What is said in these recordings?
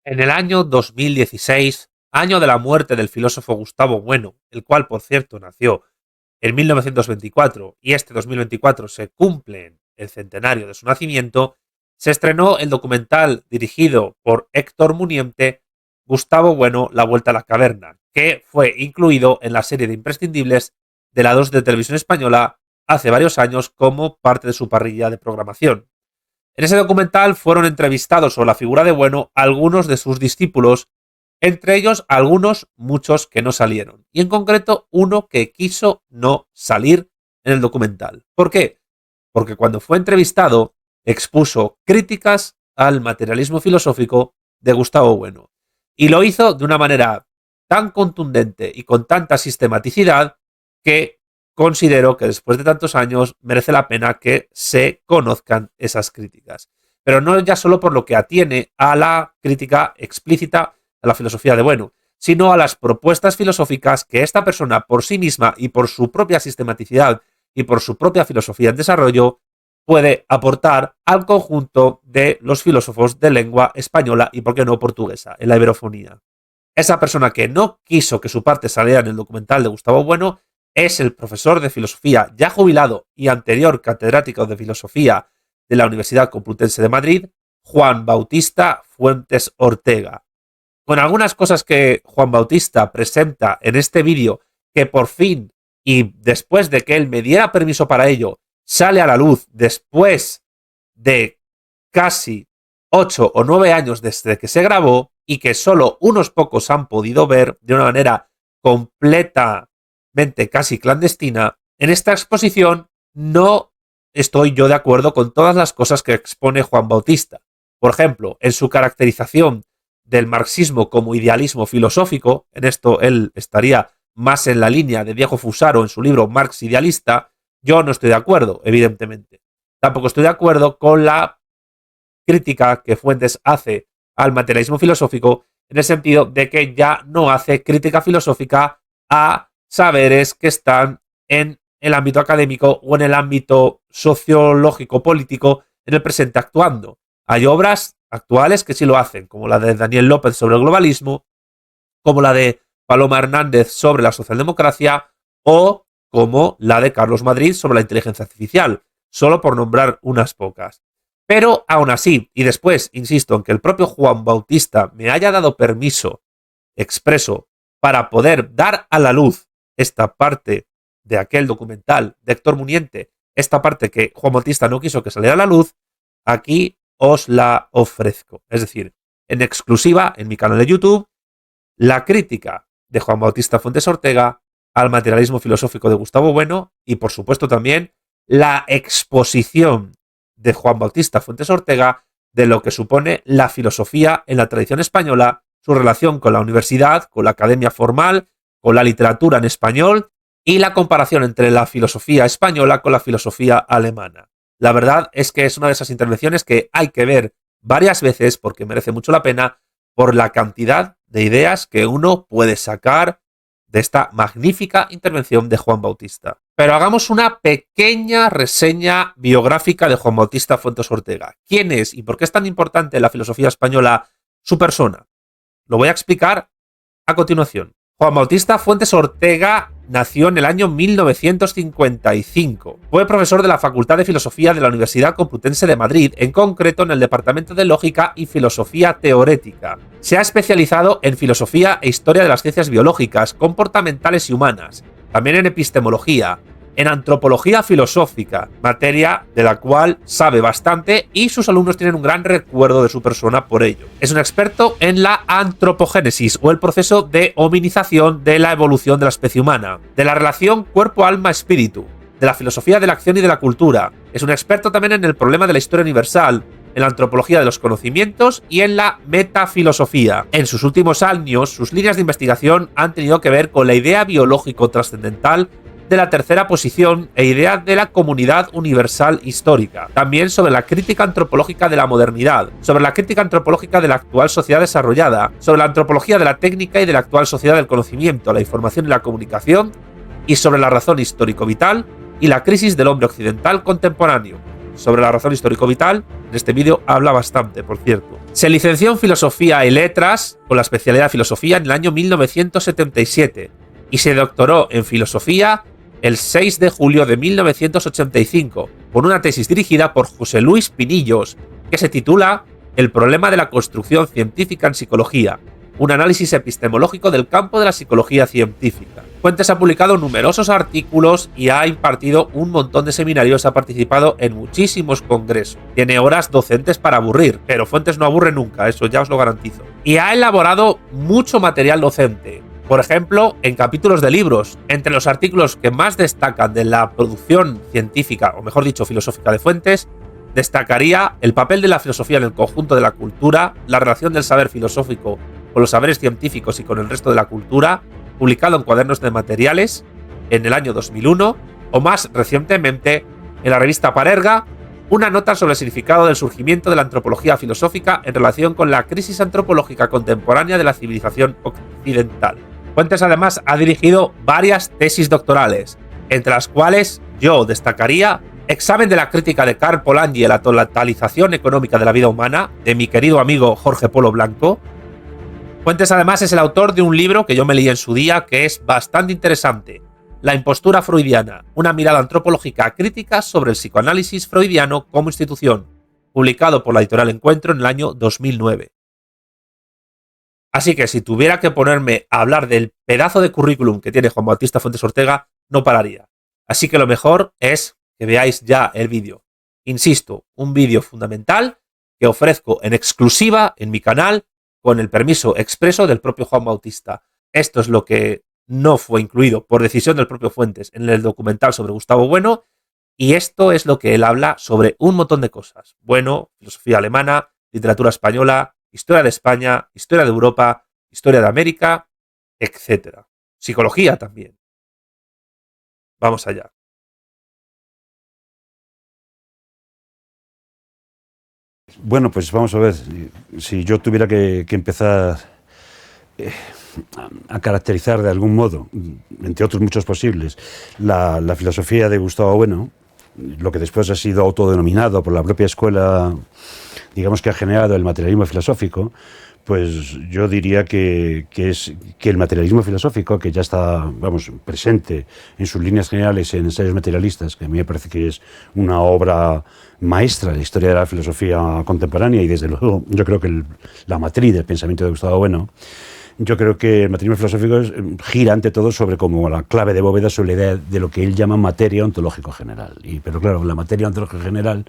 En el año 2016, año de la muerte del filósofo Gustavo Bueno, el cual, por cierto, nació en 1924 y este 2024 se cumple el centenario de su nacimiento, se estrenó el documental dirigido por Héctor Muniente, Gustavo Bueno, La Vuelta a la Caverna, que fue incluido en la serie de imprescindibles de la 2 de Televisión Española hace varios años como parte de su parrilla de programación. En ese documental fueron entrevistados sobre la figura de Bueno algunos de sus discípulos, entre ellos muchos que no salieron, y en concreto uno que quiso no salir en el documental. ¿Por qué? Porque cuando fue entrevistado expuso críticas al materialismo filosófico de Gustavo Bueno, y lo hizo de una manera tan contundente y con tanta sistematicidad que considero que después de tantos años merece la pena que se conozcan esas críticas. Pero no ya solo por lo que atiene a la crítica explícita a la filosofía de Bueno, sino a las propuestas filosóficas que esta persona por sí misma y por su propia sistematicidad y por su propia filosofía en desarrollo puede aportar al conjunto de los filósofos de lengua española y, por qué no, portuguesa, en la iberofonía. Esa persona que no quiso que su parte saliera en el documental de Gustavo Bueno es el profesor de filosofía ya jubilado y anterior catedrático de filosofía de la Universidad Complutense de Madrid, Juan Bautista Fuentes Ortega. Con algunas cosas que Juan Bautista presenta en este vídeo, que por fin, y después de que él me diera permiso para ello, sale a la luz después de casi 8 o 9 años desde que se grabó y que solo unos pocos han podido ver de una manera completamente casi clandestina, en esta exposición no estoy yo de acuerdo con todas las cosas que expone Juan Bautista. Por ejemplo, en su caracterización del marxismo como idealismo filosófico, en esto él estaría más en la línea de Diego Fusaro en su libro Marx Idealista, yo no estoy de acuerdo, evidentemente. Tampoco estoy de acuerdo con la crítica que Fuentes hace al materialismo filosófico, en el sentido de que ya no hace crítica filosófica a saberes que están en el ámbito académico o en el ámbito sociológico político en el presente actuando. Hay obras actuales que sí lo hacen, como la de Daniel López sobre el globalismo, como la de Paloma Hernández sobre la socialdemocracia o como la de Carlos Madrid sobre la inteligencia artificial, solo por nombrar unas pocas. Pero aún así, y después insisto en que el propio Juan Bautista me haya dado permiso expreso para poder dar a la luz esta parte de aquel documental de Héctor Muniente, esta parte que Juan Bautista no quiso que saliera a la luz, aquí os la ofrezco. Es decir, en exclusiva en mi canal de YouTube, la crítica de Juan Bautista Fuentes Ortega al materialismo filosófico de Gustavo Bueno y, por supuesto, también la exposición de Juan Bautista Fuentes Ortega de lo que supone la filosofía en la tradición española, su relación con la universidad, con la academia formal, con la literatura en español y la comparación entre la filosofía española con la filosofía alemana. La verdad es que es una de esas intervenciones que hay que ver varias veces porque merece mucho la pena por la cantidad de ideas que uno puede sacar de esta magnífica intervención de Juan Bautista. Pero hagamos una pequeña reseña biográfica de Juan Bautista Fuentes Ortega. ¿Quién es y por qué es tan importante en la filosofía española su persona? Lo voy a explicar a continuación. Juan Bautista Fuentes Ortega nació en el año 1955. Fue profesor de la Facultad de Filosofía de la Universidad Complutense de Madrid, en concreto en el Departamento de Lógica y Filosofía Teórica. Se ha especializado en filosofía e historia de las ciencias biológicas, comportamentales y humanas, también en epistemología, en antropología filosófica, materia de la cual sabe bastante y sus alumnos tienen un gran recuerdo de su persona por ello. Es un experto en la antropogénesis o el proceso de hominización de la evolución de la especie humana, de la relación cuerpo-alma-espíritu, de la filosofía de la acción y de la cultura. Es un experto también en el problema de la historia universal, en la antropología de los conocimientos y en la metafilosofía. En sus últimos años, sus líneas de investigación han tenido que ver con la idea biológico trascendental de la tercera posición e idea de la comunidad universal histórica. También sobre la crítica antropológica de la modernidad, sobre la crítica antropológica de la actual sociedad desarrollada, sobre la antropología de la técnica y de la actual sociedad del conocimiento, la información y la comunicación, y sobre la razón histórico-vital y la crisis del hombre occidental contemporáneo. Sobre la razón histórico-vital, en este vídeo habla bastante, por cierto. Se licenció en Filosofía y Letras con la especialidad de Filosofía en el año 1977 y se doctoró en Filosofía el 6 de julio de 1985 con una tesis dirigida por José Luis Pinillos que se titula El problema de la construcción científica en psicología, un análisis epistemológico del campo de la psicología científica. Fuentes ha publicado numerosos artículos y ha impartido un montón de seminarios, ha participado en muchísimos congresos. Tiene horas docentes para aburrir, pero Fuentes no aburre nunca, eso ya os lo garantizo. Y ha elaborado mucho material docente. Por ejemplo, en capítulos de libros, entre los artículos que más destacan de la producción científica, o mejor dicho, filosófica de Fuentes, destacaría el papel de la filosofía en el conjunto de la cultura, la relación del saber filosófico con los saberes científicos y con el resto de la cultura, publicado en Cuadernos de Materiales en el año 2001, o más recientemente, en la revista Parerga, una nota sobre el significado del surgimiento de la antropología filosófica en relación con la crisis antropológica contemporánea de la civilización occidental. Fuentes además ha dirigido varias tesis doctorales, entre las cuales yo destacaría Examen de la crítica de Karl Polanyi a la totalización económica de la vida humana, de mi querido amigo Jorge Polo Blanco. Fuentes además es el autor de un libro que yo me leí en su día que es bastante interesante, La impostura freudiana, una mirada antropológica crítica sobre el psicoanálisis freudiano como institución, publicado por la editorial Encuentro en el año 2009. Así que si tuviera que ponerme a hablar del pedazo de currículum que tiene Juan Bautista Fuentes Ortega, no pararía. Así que lo mejor es que veáis ya el vídeo. Insisto, un vídeo fundamental que ofrezco en exclusiva en mi canal con el permiso expreso del propio Juan Bautista. Esto es lo que no fue incluido por decisión del propio Fuentes en el documental sobre Gustavo Bueno, y esto es lo que él habla sobre un montón de cosas. Bueno, filosofía alemana, literatura española, historia de España, historia de Europa, historia de América, etc. Psicología también. Vamos allá. Bueno, pues vamos a ver, si yo tuviera que empezar a caracterizar de algún modo, entre otros muchos posibles, la filosofía de Gustavo Bueno, lo que después ha sido autodenominado por la propia escuela, digamos que ha generado el materialismo filosófico, pues yo diría que el materialismo filosófico, que ya está, vamos, presente en sus líneas generales en Ensayos materialistas, que a mí me parece que es una obra maestra de la historia de la filosofía contemporánea y desde luego yo creo que la matriz del pensamiento de Gustavo Bueno, yo creo que el materialismo filosófico gira ante todo sobre como la clave de bóveda sobre la idea de lo que él llama materia ontológico general. Pero claro, la materia ontológico general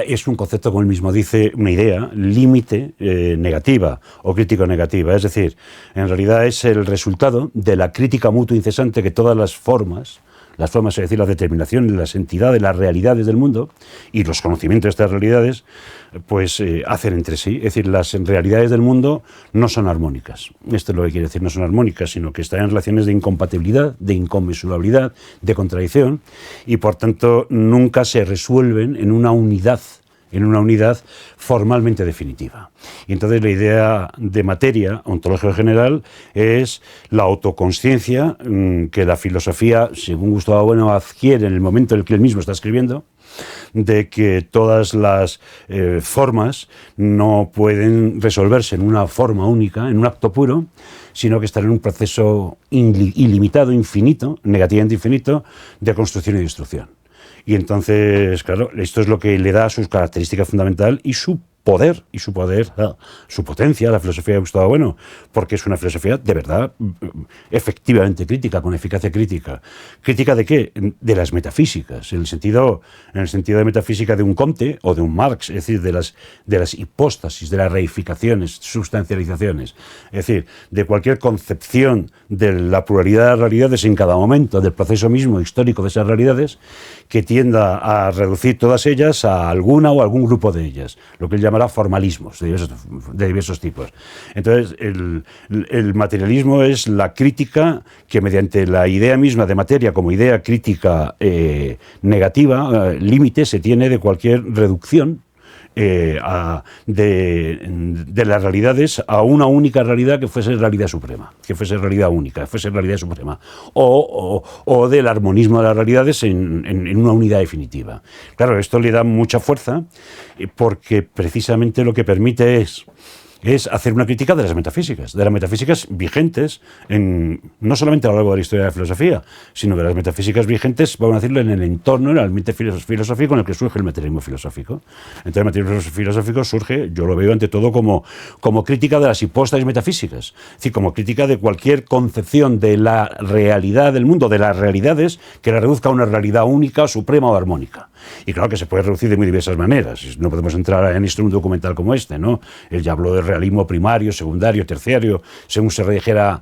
es un concepto, como él mismo dice, una idea, límite negativa o crítico negativa. Es decir, en realidad es el resultado de la crítica mutua incesante que todas las formas, es decir, las determinaciones, las entidades, las realidades del mundo y los conocimientos de estas realidades, pues hacen entre sí. Es decir, las realidades del mundo no son armónicas. Esto es lo que quiere decir, no son armónicas, sino que están en relaciones de incompatibilidad, de inconmensurabilidad, de contradicción, y por tanto nunca se resuelven en una unidad formalmente definitiva. Y entonces la idea de materia ontológica general es la autoconsciencia que la filosofía, según Gustavo Bueno, adquiere en el momento en el que él mismo está escribiendo, de que todas las formas no pueden resolverse en una forma única, en un acto puro, sino que están en un proceso ilimitado, infinito, negativamente infinito, de construcción y destrucción. Y entonces, claro, esto es lo que le da su característica fundamental y su poder, su potencia a la filosofía de Gustavo Bueno, porque es una filosofía de verdad, efectivamente crítica, con eficacia crítica. ¿Crítica de qué? De las metafísicas, en el sentido de metafísica de un Comte o de un Marx, es decir, de las hipóstasis, de las reificaciones, sustancializaciones, es decir, de cualquier concepción de la pluralidad de las realidades en cada momento, del proceso mismo histórico de esas realidades, que tienda a reducir todas ellas a alguna o algún grupo de ellas, lo que él llamará formalismos de diversos tipos. Entonces, el materialismo es la crítica que mediante la idea misma de materia como idea crítica negativa, límite, se tiene de cualquier reducción de las realidades a una única realidad que fuese realidad suprema, que fuese realidad única, que fuese realidad suprema, o del armonismo de las realidades en una unidad definitiva. Claro, esto le da mucha fuerza porque precisamente lo que permite es hacer una crítica de las metafísicas vigentes, no solamente a lo largo de la historia de la filosofía, sino de las metafísicas vigentes, vamos a decirlo, en el entorno, en el ambiente filosófico en el que surge el materialismo filosófico. Entonces el materialismo filosófico surge, yo lo veo ante todo como crítica de las hipóstasis metafísicas, es decir, como crítica de cualquier concepción de la realidad del mundo, de las realidades, que la reduzca a una realidad única, suprema o armónica. Y claro que se puede reducir de muy diversas maneras. No podemos entrar en un documental como este, ¿no? Él ya habló de realismo primario, secundario, terciario, según se redujera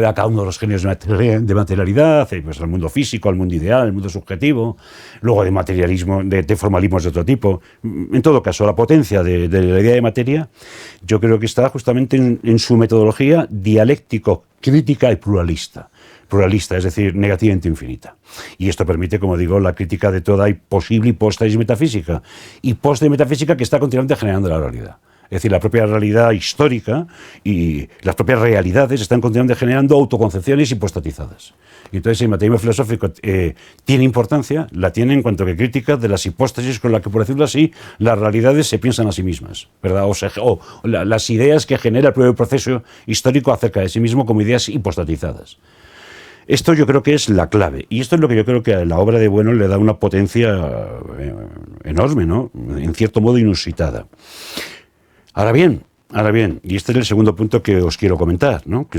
a cada uno de los géneros de materialidad, pues al mundo físico, al mundo ideal, al mundo subjetivo, luego de materialismo, de formalismos de otro tipo. En todo caso, la potencia de la idea de materia, yo creo que está justamente en su metodología dialéctico, crítica y pluralista, es decir, negativamente infinita. Y esto permite, como digo, la crítica de toda posible hipóstasis metafísica. Hipóstasis metafísica que está continuamente generando la realidad. Es decir, la propia realidad histórica y las propias realidades están continuamente generando autoconcepciones hipostatizadas. Y entonces el materialismo filosófico tiene importancia, la tiene en cuanto que crítica de las hipóstasis con las que, por decirlo así, las realidades se piensan a sí mismas, ¿verdad? O las ideas que genera el propio proceso histórico acerca de sí mismo como ideas hipostatizadas. Esto yo creo que es la clave, y esto es lo que yo creo que a la obra de Bueno le da una potencia enorme, ¿no? En cierto modo inusitada. Ahora bien, y este es el segundo punto que os quiero comentar, ¿no?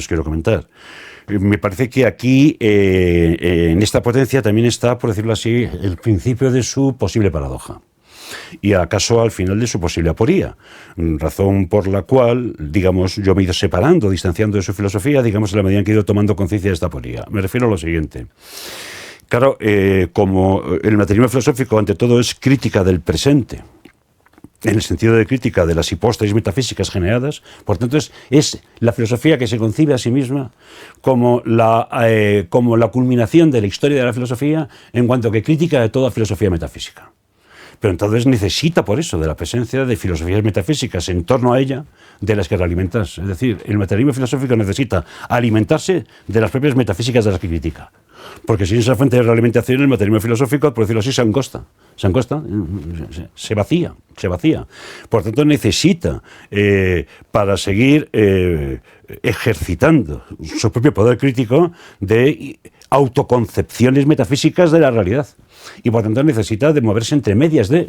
Me parece que aquí, en esta potencia, también está, por decirlo así, el principio de su posible paradoja. Y acaso al final de su posible aporía, razón por la cual, digamos, yo me he ido separando, distanciando de su filosofía, digamos, en la medida en que he ido tomando conciencia de esta aporía. Me refiero a lo siguiente. Claro, como el materialismo filosófico, ante todo, es crítica del presente, en el sentido de crítica de las hipóstasis metafísicas generadas, por tanto es la filosofía que se concibe a sí misma como la culminación de la historia de la filosofía en cuanto que crítica de toda filosofía metafísica. Pero entonces necesita por eso de la presencia de filosofías metafísicas en torno a ella, de las que realimentarse. Es decir, el materialismo filosófico necesita alimentarse de las propias metafísicas de las que critica. Porque sin esa fuente de realimentación, el materialismo filosófico, por decirlo así, se angosta, se vacía. Por tanto, necesita, para seguir ejercitando su propio poder crítico, de autoconcepciones metafísicas de la realidad. Y por tanto necesita de moverse en medias de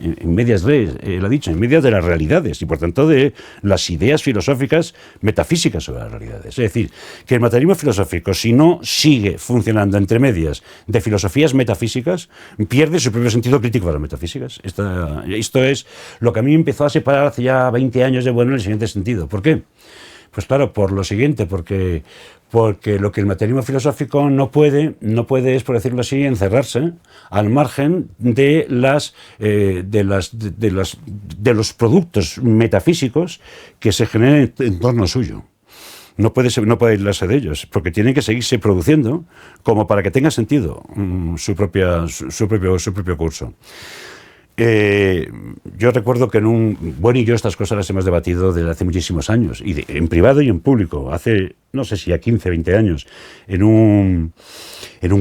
las realidades, y por tanto de las ideas filosóficas metafísicas sobre las realidades. Es decir, que el materialismo filosófico, si no sigue funcionando entre medias de filosofías metafísicas, pierde su propio sentido crítico de las metafísicas. Esto es lo que a mí me empezó a separar hace ya 20 años de Bueno en el siguiente sentido. ¿Por qué? Pues claro, por lo siguiente, porque lo que el materialismo filosófico no puede es, por decirlo así, encerrarse al margen de los productos metafísicos que se generen en torno suyo. No puede aislarse de ellos, porque tienen que seguirse produciendo como para que tenga sentido su propio curso. Yo recuerdo que Bueno y yo estas cosas las hemos debatido desde hace muchísimos años, en privado y en público, hace, no sé si a 15, 20 años, en un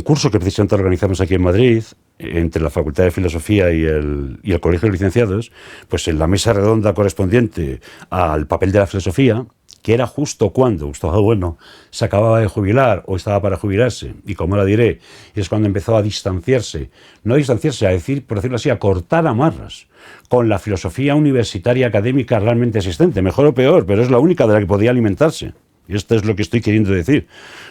curso que precisamente organizamos aquí en Madrid, entre la Facultad de Filosofía y el Colegio de Licenciados, pues en la mesa redonda correspondiente al papel de la filosofía, que era justo cuando Gustavo Bueno se acababa de jubilar o estaba para jubilarse, y como ahora diré, es cuando empezó a distanciarse, a decir, por decirlo así, a cortar amarras con la filosofía universitaria académica realmente existente, mejor o peor, pero es la única de la que podía alimentarse. Y esto es lo que estoy queriendo decir.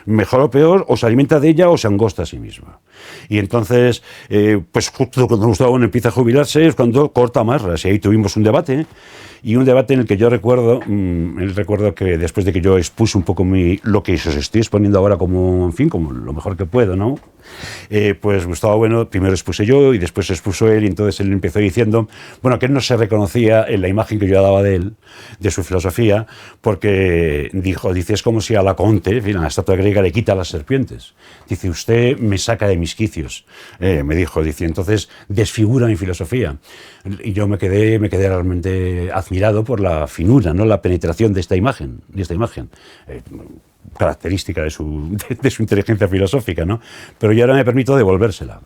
Mejor o peor, o se alimenta de ella o se angosta a sí misma. Y entonces, pues justo cuando Gustavo Bueno empieza a jubilarse es cuando corta amarras. Y ahí tuvimos un debate en el que yo recuerdo que después de que yo expuse un poco lo que os estoy exponiendo ahora como lo mejor que puedo, ¿no? Pues Gustavo Bueno, primero expuse yo y después expuso él, y entonces él empezó diciendo, bueno, que él no se reconocía en la imagen que yo daba de él, de su filosofía, porque dice dice, es como si a Laoconte, en fin, a la estatua griega, le quita las serpientes. Dice, usted me saca de mis quicios, me dijo, dice, entonces desfigura mi filosofía. Y yo me quedé realmente admirado por la finura, ¿no? La penetración de esta imagen, característica de su inteligencia filosófica, ¿no? Pero yo ahora me permito devolvérsela,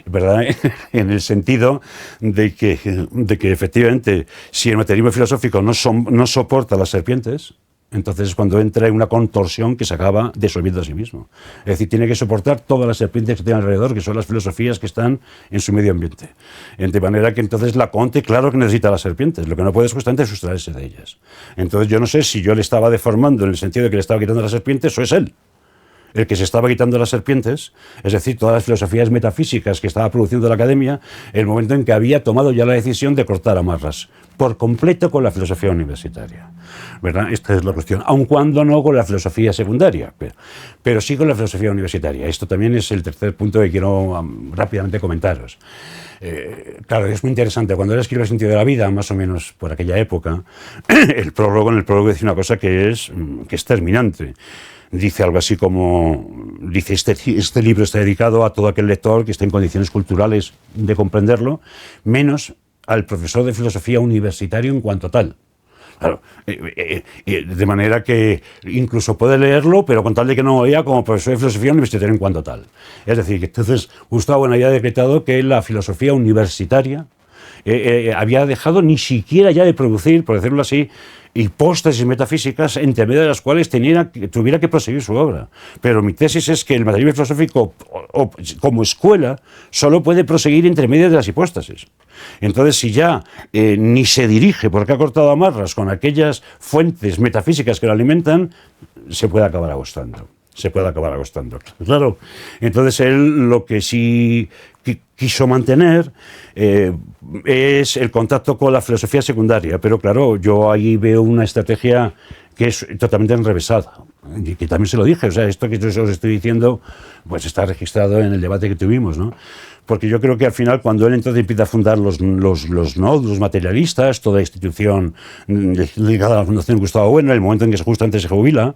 ¿verdad? En el sentido de que efectivamente, si el materialismo filosófico no soporta las serpientes, entonces es cuando entra en una contorsión que se acaba disolviendo a sí mismo. Es decir, tiene que soportar todas las serpientes que tiene alrededor, que son las filosofías que están en su medio ambiente. De manera que entonces Laoconte, claro que necesita las serpientes, lo que no puede es justamente sustraerse de ellas. Entonces yo no sé si yo le estaba deformando en el sentido de que le estaba quitando las serpientes, o es él el que se estaba quitando las serpientes, es decir, todas las filosofías metafísicas que estaba produciendo la academia, el momento en que había tomado ya la decisión de cortar amarras por completo con la filosofía universitaria, ¿verdad? Esta es la cuestión, aun cuando no con la filosofía secundaria, pero sí con la filosofía universitaria. Esto también es el tercer punto que quiero rápidamente comentaros. Claro, es muy interesante. Cuando él escribe El sentido de la vida, más o menos por aquella época, en el prólogo dice una cosa que es terminante. Dice algo así como, dice, este libro está dedicado a todo aquel lector que esté en condiciones culturales de comprenderlo, menos al profesor de filosofía universitario en cuanto tal. Claro, de manera que incluso puede leerlo, pero con tal de que no lo lea como profesor de filosofía universitaria en cuanto tal. Es decir, que entonces Gustavo Bueno había decretado que la filosofía universitaria había dejado ni siquiera ya de producir, por decirlo así, hipóstasis metafísicas entre medio de las cuales tuviera que proseguir su obra. Pero mi tesis es que el materialismo filosófico como escuela solo puede proseguir entre medio de las hipóstasis. Entonces, si ya ni se dirige porque ha cortado amarras con aquellas fuentes metafísicas que lo alimentan, se puede acabar agostando. Claro, entonces él lo que sí quiso mantener es el contacto con la filosofía secundaria, pero claro, yo ahí veo una estrategia que es totalmente enrevesada, y que también se lo dije, o sea, esto que yo os estoy diciendo, pues está registrado en el debate que tuvimos, ¿no? Porque yo creo que al final, cuando él entonces empieza a fundar los nódulos materialistas, toda institución ligada a la Fundación Gustavo Bueno, en el momento en que justo antes se jubila,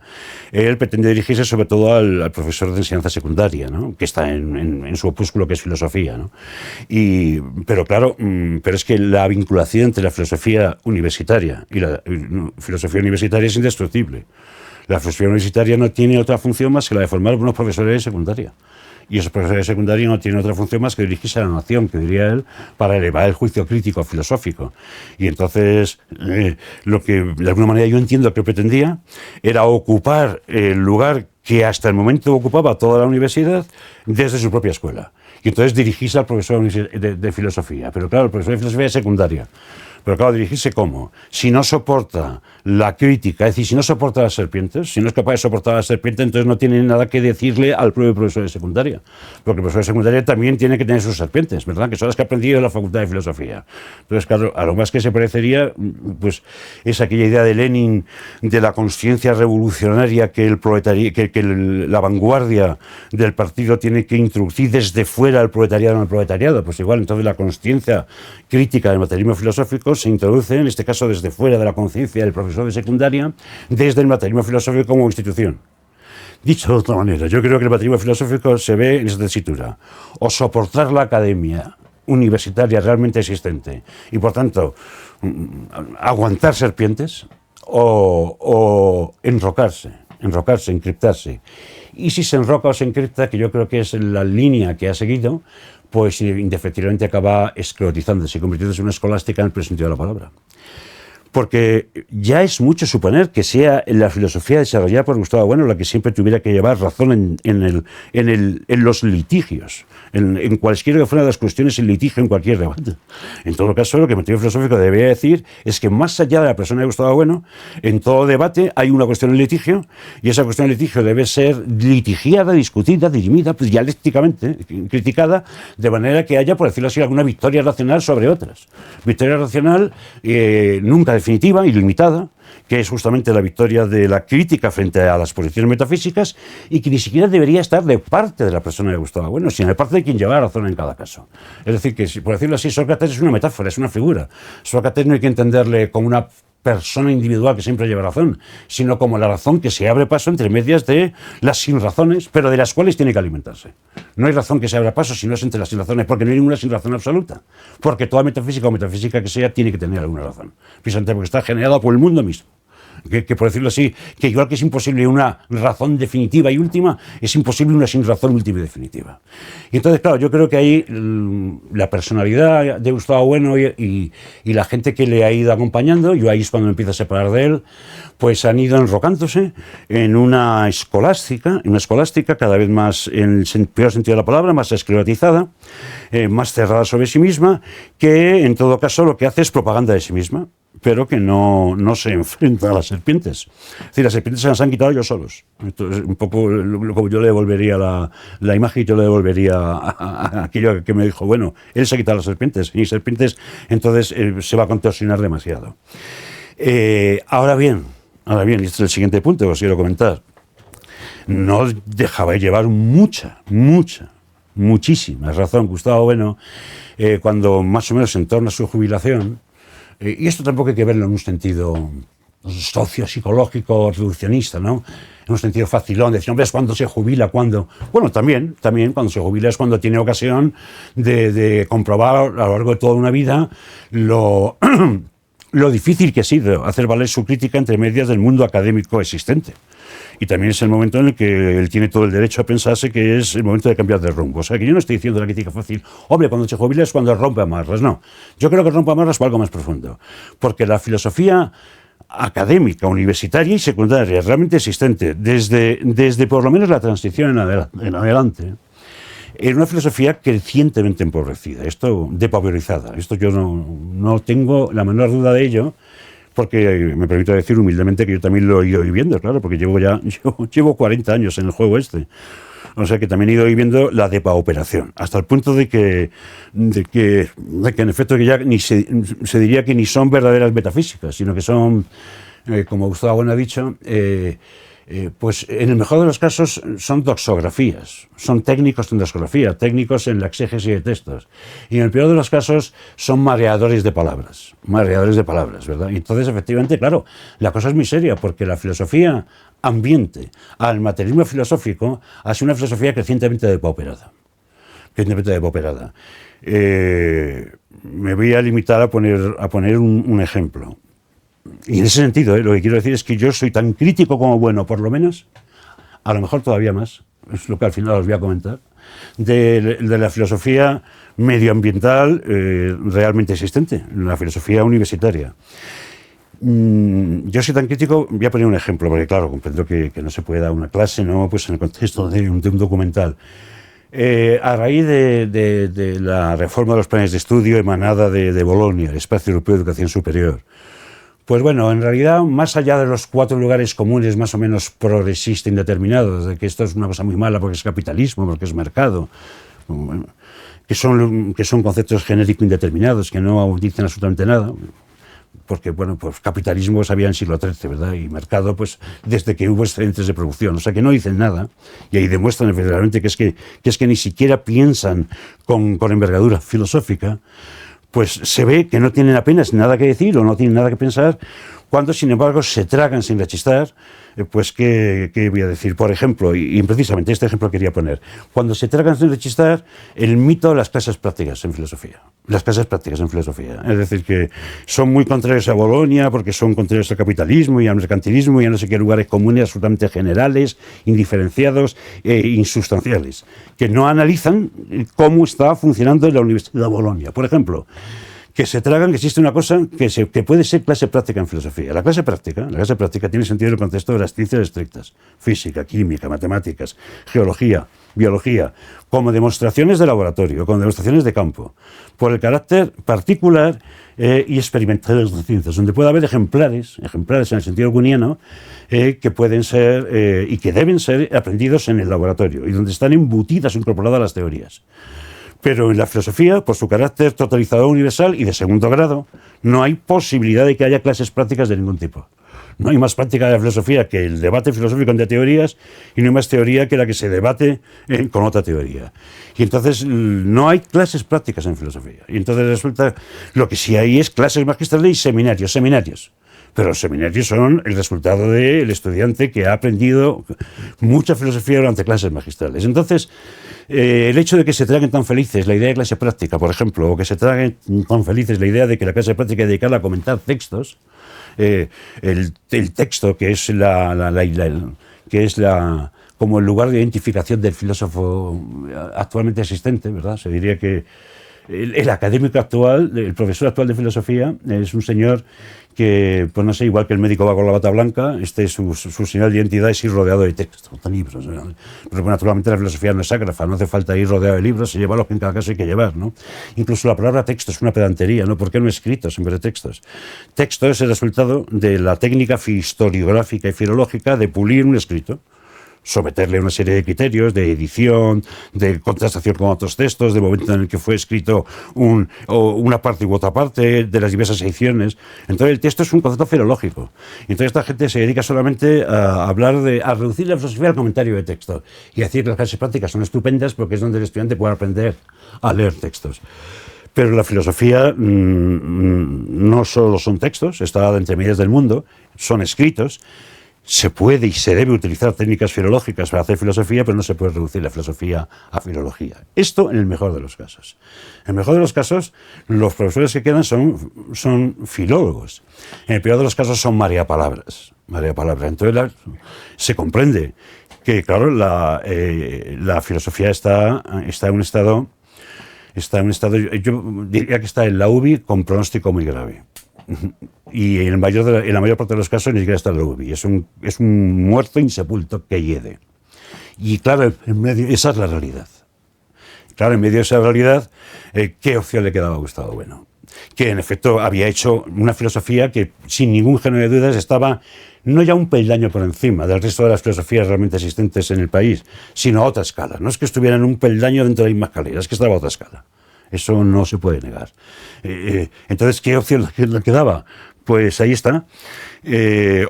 él pretende dirigirse sobre todo al profesor de enseñanza secundaria, ¿no? Que está en su opúsculo, que es filosofía, ¿no? Pero claro, pero es que la vinculación entre la filosofía universitaria y la filosofía universitaria es indestructible. La filosofía universitaria no tiene otra función más que la de formar unos profesores de secundaria. Y esos profesores de secundaria no tienen otra función más que dirigirse a la nación, que diría él, para elevar el juicio crítico filosófico. Y entonces, lo que de alguna manera yo entiendo que pretendía era ocupar el lugar que hasta el momento ocupaba toda la universidad desde su propia escuela. Y entonces dirigirse al profesor de filosofía. Pero claro, el profesor de filosofía es secundaria. Pero claro, dirigirse ¿cómo? Si no soporta la crítica, es decir, si no soporta las serpientes, si no es capaz de soportar las serpientes, entonces no tiene nada que decirle al propio profesor de secundaria. Porque el profesor de secundaria también tiene que tener sus serpientes, ¿verdad? Que son las que ha aprendido en la Facultad de Filosofía. Entonces, claro, a lo más que se parecería, pues, es aquella idea de Lenin de la consciencia revolucionaria que la vanguardia del partido tiene que introducir desde fuera al proletariado en el proletariado. Pues igual, entonces la consciencia crítica del materialismo filosófico se introduce, en este caso desde fuera de la conciencia del profesor de secundaria, desde el materialismo filosófico como institución. Dicho de otra manera, yo creo que el materialismo filosófico se ve en esta tesitura: o soportar la academia universitaria realmente existente y, por tanto, aguantar serpientes, o enrocarse, encriptarse. Y si se enroca o se encripta, que yo creo que es la línea que ha seguido, pues indefectiblemente acaba esclerotizándose, convirtiéndose en una escolástica en el pleno sentido de la palabra. Porque ya es mucho suponer que sea la filosofía desarrollada por Gustavo Bueno la que siempre tuviera que llevar razón en los litigios, en cualquiera que fueran las cuestiones en litigio, en cualquier debate. En todo caso, lo que el materialismo filosófico debería decir es que más allá de la persona de Gustavo Bueno, en todo debate hay una cuestión en litigio, y esa cuestión en litigio debe ser litigiada, discutida, dirimida, pues, dialécticamente, criticada, de manera que haya, por decirlo así, alguna victoria racional sobre otras. Victoria racional nunca definitiva y limitada, que es justamente la victoria de la crítica frente a las posiciones metafísicas, y que ni siquiera debería estar de parte de la persona de Gustavo Bueno, sino de parte de quien lleva razón en cada caso. Es decir, que, por decirlo así, Sócrates es una metáfora, es una figura. Sócrates no hay que entenderle como una persona individual que siempre lleva razón, sino como la razón que se abre paso entre medias de las sinrazones, pero de las cuales tiene que alimentarse. No hay razón que se abra paso si no es entre las sinrazones, porque no hay ninguna sinrazón absoluta. Porque toda metafísica o metafísica que sea tiene que tener alguna razón. Precisamente porque está generada por el mundo mismo. Que por decirlo así, que igual que es imposible una razón definitiva y última, es imposible una sin razón última y definitiva. Y entonces, claro, yo creo que ahí la personalidad de Gustavo Bueno y la gente que le ha ido acompañando, yo ahí es cuando me empiezo a separar de él, pues han ido enrocándose en una escolástica cada vez más, en el peor sentido de la palabra, más esclerotizada, más cerrada sobre sí misma, que en todo caso lo que hace es propaganda de sí misma, pero que no se enfrenta a las serpientes. Es decir, las serpientes se las han quitado ellos solos. Entonces, un poco como yo le devolvería la imagen, yo le devolvería a aquello que me dijo, bueno, él se ha quitado las serpientes, y serpientes, entonces se va a contorsionar demasiado. Ahora bien, y este es el siguiente punto que os quiero comentar. No dejaba de llevar muchísima razón Gustavo Bueno cuando más o menos en torno a su jubilación. Y esto tampoco hay que verlo en un sentido sociopsicológico, reduccionista, ¿no? En un sentido facilón, decir, hombre, es cuando se jubila, cuando... Bueno, también cuando se jubila es cuando tiene ocasión de comprobar a lo largo de toda una vida lo difícil que ha sido hacer valer su crítica entre medias del mundo académico existente. Y también es el momento en el que él tiene todo el derecho a pensarse que es el momento de cambiar de rumbo. O sea, que yo no estoy diciendo la crítica fácil, hombre, cuando se jubila es cuando rompe amarras. No, yo creo que rompe amarras por algo más profundo. Porque la filosofía académica, universitaria y secundaria, realmente existente, desde por lo menos la transición en adelante, era una filosofía crecientemente empobrecida, depauperizada. Esto yo no tengo la menor duda de ello, porque me permito decir humildemente que yo también lo he ido viviendo, claro, porque llevo 40 años en el juego este. O sea que también he ido viviendo la depauperación, hasta el punto de que en efecto que ya ni se diría que ni son verdaderas metafísicas, sino que son, como Gustavo Bueno ha dicho, pues en el mejor de los casos son doxografías, son técnicos en doxografía, técnicos en la exégesis de textos. Y en el peor de los casos son mareadores de palabras, ¿verdad? Y entonces, efectivamente, claro, la cosa es muy seria, porque la filosofía ambiente al materialismo filosófico ha sido una filosofía crecientemente depauperada. Me voy a limitar a poner un ejemplo. Y en ese sentido, lo que quiero decir es que yo soy tan crítico como Bueno, por lo menos, a lo mejor todavía más, es lo que al final os voy a comentar, de la filosofía medioambiental realmente existente, la filosofía universitaria. Yo soy tan crítico, voy a poner un ejemplo, porque claro, comprendo que no se puede dar una clase, ¿no? Pues en el contexto de un documental. A raíz de la reforma de los planes de estudio emanada de Bolonia, el Espacio Europeo de Educación Superior, pues bueno, en realidad, más allá de los 4 lugares comunes más o menos progresista indeterminados, de que esto es una cosa muy mala porque es capitalismo, porque es mercado, bueno, que son conceptos genéricos indeterminados, que no dicen absolutamente nada, porque bueno, pues capitalismo se había en el siglo XIII, ¿verdad? Y mercado, pues desde que hubo excedentes de producción, o sea que no dicen nada, y ahí demuestran efectivamente que es que ni siquiera piensan con envergadura filosófica. Pues se ve que no tienen apenas nada que decir o no tienen nada que pensar, cuando sin embargo se tragan sin rechistar, pues ¿qué voy a decir? Por ejemplo, y precisamente este ejemplo quería poner, cuando se tragan sin rechistar el mito de las clases prácticas en filosofía. Las clases prácticas en filosofía. Es decir, que son muy contrarios a Bolonia porque son contrarios al capitalismo y al mercantilismo y a no sé qué lugares comunes absolutamente generales, indiferenciados e insustanciales, que no analizan cómo está funcionando la Universidad de Bolonia. Por ejemplo, que se tragan que existe una cosa que puede ser clase práctica en filosofía. La clase práctica tiene sentido en el contexto de las ciencias estrictas, física, química, matemáticas, geología, biología, como demostraciones de laboratorio, como demostraciones de campo, por el carácter particular y experimental de las ciencias, donde puede haber ejemplares en el sentido guniano, que pueden ser y que deben ser aprendidos en el laboratorio, y donde están embutidas o incorporadas las teorías. Pero en la filosofía, por su carácter totalizador universal y de segundo grado, no hay posibilidad de que haya clases prácticas de ningún tipo. No hay más práctica de la filosofía que el debate filosófico entre teorías, y no hay más teoría que la que se debate con otra teoría. Y entonces no hay clases prácticas en filosofía. Y entonces resulta, lo que sí hay es clases magistrales y seminarios. Pero los seminarios son el resultado del estudiante que ha aprendido mucha filosofía durante clases magistrales. Entonces, el hecho de que se traguen tan felices la idea de clase práctica, por ejemplo, o que se traguen tan felices la idea de que la clase práctica es dedicarla a comentar textos, el texto que es como el lugar de identificación del filósofo actualmente existente, ¿verdad? Se diría que el académico actual, el profesor actual de filosofía, es un señor que, pues no sé, igual que el médico va con la bata blanca, su señal de identidad es ir rodeado de textos, de libros, ¿no? Pero naturalmente la filosofía no es ságrafa, no hace falta ir rodeado de libros, se lleva lo que en cada caso hay que llevar, ¿no? Incluso la palabra texto es una pedantería, ¿no? ¿Por qué no escritos en vez de textos? Texto es el resultado de la técnica historiográfica y filológica de pulir un escrito, someterle una serie de criterios de edición, de contrastación con otros textos, de momento en el que fue escrito una parte u otra parte, de las diversas ediciones. Entonces el texto es un concepto filológico. Entonces esta gente se dedica solamente a reducir la filosofía al comentario de texto y a decir que las clases prácticas son estupendas porque es donde el estudiante puede aprender a leer textos. Pero la filosofía no solo son textos, está entre medias del mundo, son escritos. Se puede y se debe utilizar técnicas filológicas para hacer filosofía, pero no se puede reducir la filosofía a filología. Esto en el mejor de los casos. En el mejor de los casos, los profesores que quedan son filólogos. En el peor de los casos son mareapalabras. Entonces se comprende que, claro, la filosofía está en un estado, yo diría que está en la UBI con pronóstico muy grave. Y en la mayor parte de los casos ni siquiera está en la UBI. Es un muerto insepulto que hiede. Y claro, en medio, esa es la realidad. Claro, en medio de esa realidad, ¿qué opción le quedaba a Gustavo Bueno? Que en efecto había hecho una filosofía que, sin ningún género de dudas, estaba no ya un peldaño por encima del resto de las filosofías realmente existentes en el país, sino a otra escala. No es que estuviera en un peldaño dentro de la misma escalera, es que estaba a otra escala. Eso no se puede negar. Entonces, ¿qué opción le quedaba? Pues ahí está.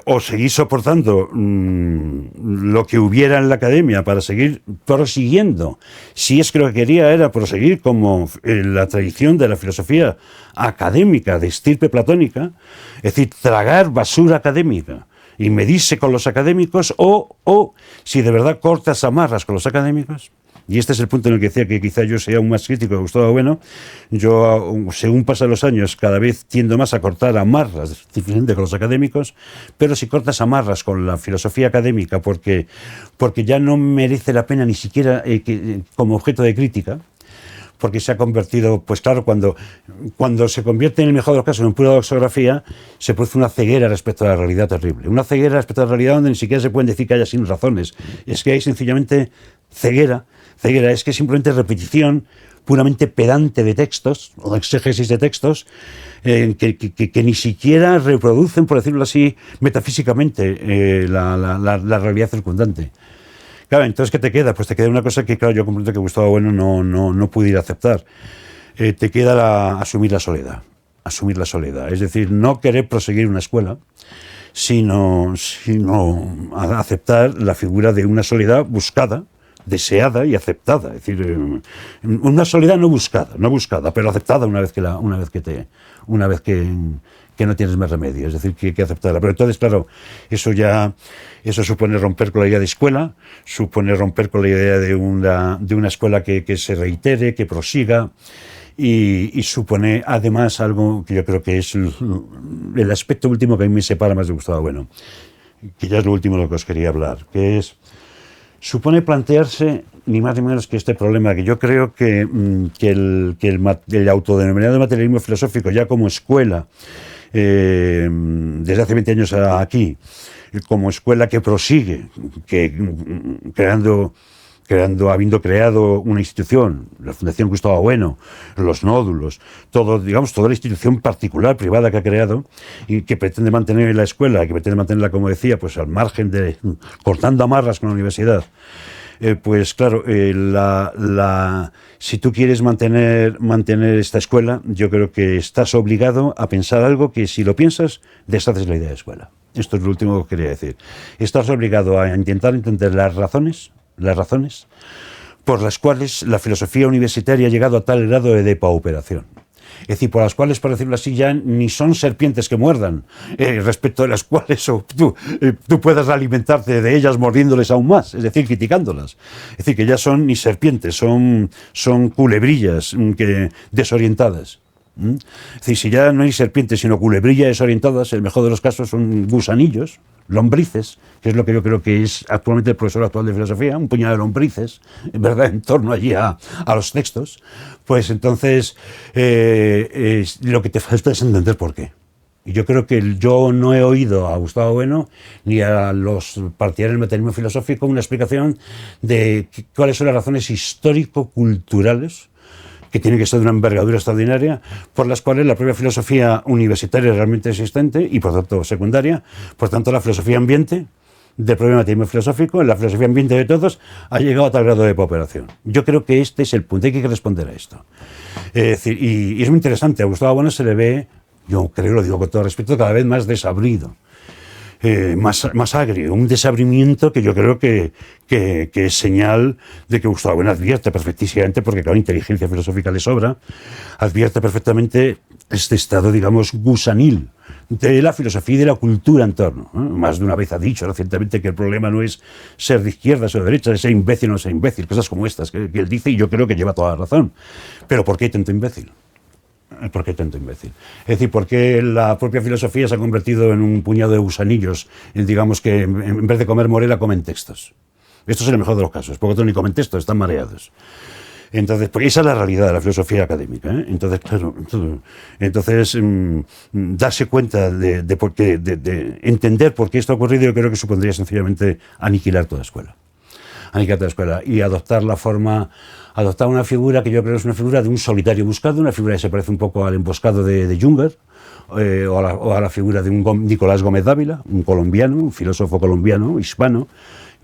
O seguir soportando lo que hubiera en la academia para seguir prosiguiendo. Si es que lo que quería era proseguir como la tradición de la filosofía académica de estirpe platónica, es decir, tragar basura académica y medirse con los académicos, o si de verdad cortas amarras con los académicos. Y este es el punto en el que decía que quizá yo sea aún más crítico de Gustavo Bueno. Yo, según pasan los años, cada vez tiendo más a cortar amarras, diferente con los académicos, pero si cortas amarras con la filosofía académica, porque ya no merece la pena ni siquiera como objeto de crítica, porque se ha convertido, pues claro, cuando se convierte en el mejor de los casos en pura doxografía, se produce una ceguera respecto a la realidad terrible. Una ceguera respecto a la realidad donde ni siquiera se pueden decir que haya sin razones. Es que hay sencillamente ceguera, es que simplemente repetición puramente pedante de textos, o exégesis de textos, que ni siquiera reproducen, por decirlo así, metafísicamente la realidad circundante. Claro, entonces, ¿qué te queda? Pues te queda una cosa que, claro, yo comprendo que Gustavo Bueno no pudiera aceptar. Te queda asumir la soledad. Es decir, no querer proseguir una escuela, sino aceptar la figura de una soledad buscada, deseada y aceptada. Es decir, una soledad no buscada, pero aceptada una vez que no tienes más remedio, es decir, que hay que aceptarla. Pero entonces, claro, eso supone romper con la idea de escuela, supone romper con la idea de una escuela que se reitere, que prosiga, y supone además algo que yo creo que es el aspecto último que a mí me separa más de Gustavo Bueno, que ya es lo último de lo que os quería hablar, que supone plantearse ni más ni menos que este problema, que yo creo que el autodenominado materialismo filosófico ya como escuela, desde hace 20 años aquí, como escuela que prosigue, habiendo creado una institución, la Fundación Gustavo Bueno, los nódulos, toda la institución particular, privada que ha creado y que pretende mantener la escuela, que pretende mantenerla, como decía, pues al margen cortando amarras con la universidad. Pues claro, si tú quieres mantener esta escuela, yo creo que estás obligado a pensar algo que, si lo piensas, deshaces la idea de escuela. Esto es lo último que quería decir. Estás obligado a intentar entender las razones por las cuales la filosofía universitaria ha llegado a tal grado de depauperación. es decir, por las cuales, por decirlo así, ya ni son serpientes que muerdan, respecto de las cuales tú puedas alimentarte de ellas mordiéndoles aún más, es decir, criticándolas. Es decir, que ya son ni serpientes, son culebrillas desorientadas. Es decir, si ya no hay serpientes sino culebrillas desorientadas, el mejor de los casos son gusanillos, lombrices, que es lo que yo creo que es actualmente el profesor actual de filosofía, un puñado de lombrices, en verdad, en torno allí a los textos. Pues entonces lo que te falta es entender por qué. Y yo creo que yo no he oído a Gustavo Bueno ni a los partidarios del materialismo filosófico una explicación de cuáles son las razones histórico-culturales que tiene que ser de una envergadura extraordinaria, por las cuales la propia filosofía universitaria realmente existente y por tanto secundaria, por tanto la filosofía ambiente del propio materialismo filosófico, la filosofía ambiente de todos, ha llegado a tal grado de pauperación. Yo creo que este es el punto, hay que responder a esto. Es decir, y es muy interesante, a Gustavo Bueno se le ve, yo creo, lo digo con todo respeto, cada vez más desabrido. Más agrio, un desabrimiento que yo creo que es señal de que Gustavo Bueno advierte perfectísimamente, porque claro, inteligencia filosófica le sobra, advierte perfectamente este estado, digamos, gusanil de la filosofía y de la cultura en torno. Más de una vez ha dicho recientemente que el problema no es ser de izquierdas o de derechas, es ser imbécil o no ser imbécil, cosas como estas que él dice, y yo creo que lleva toda la razón. Pero ¿por qué hay tanto imbécil? ¿Por qué tanto imbécil? Es decir, ¿por qué la propia filosofía se ha convertido en un puñado de gusanillos, digamos que en vez de comer morela comen textos? Esto es el mejor de los casos, porque otros ni comen textos, están mareados. Entonces, porque esa es la realidad de la filosofía académica, ¿eh? Entonces, claro, darse cuenta de entender por qué esto ha ocurrido, yo creo que supondría sencillamente aniquilar toda escuela. Aniquilar toda escuela y adoptar una figura que yo creo es una figura de un solitario buscado, una figura que se parece un poco al emboscado de Junger, o a la figura de un Nicolás Gómez Dávila, un colombiano, un filósofo colombiano, hispano,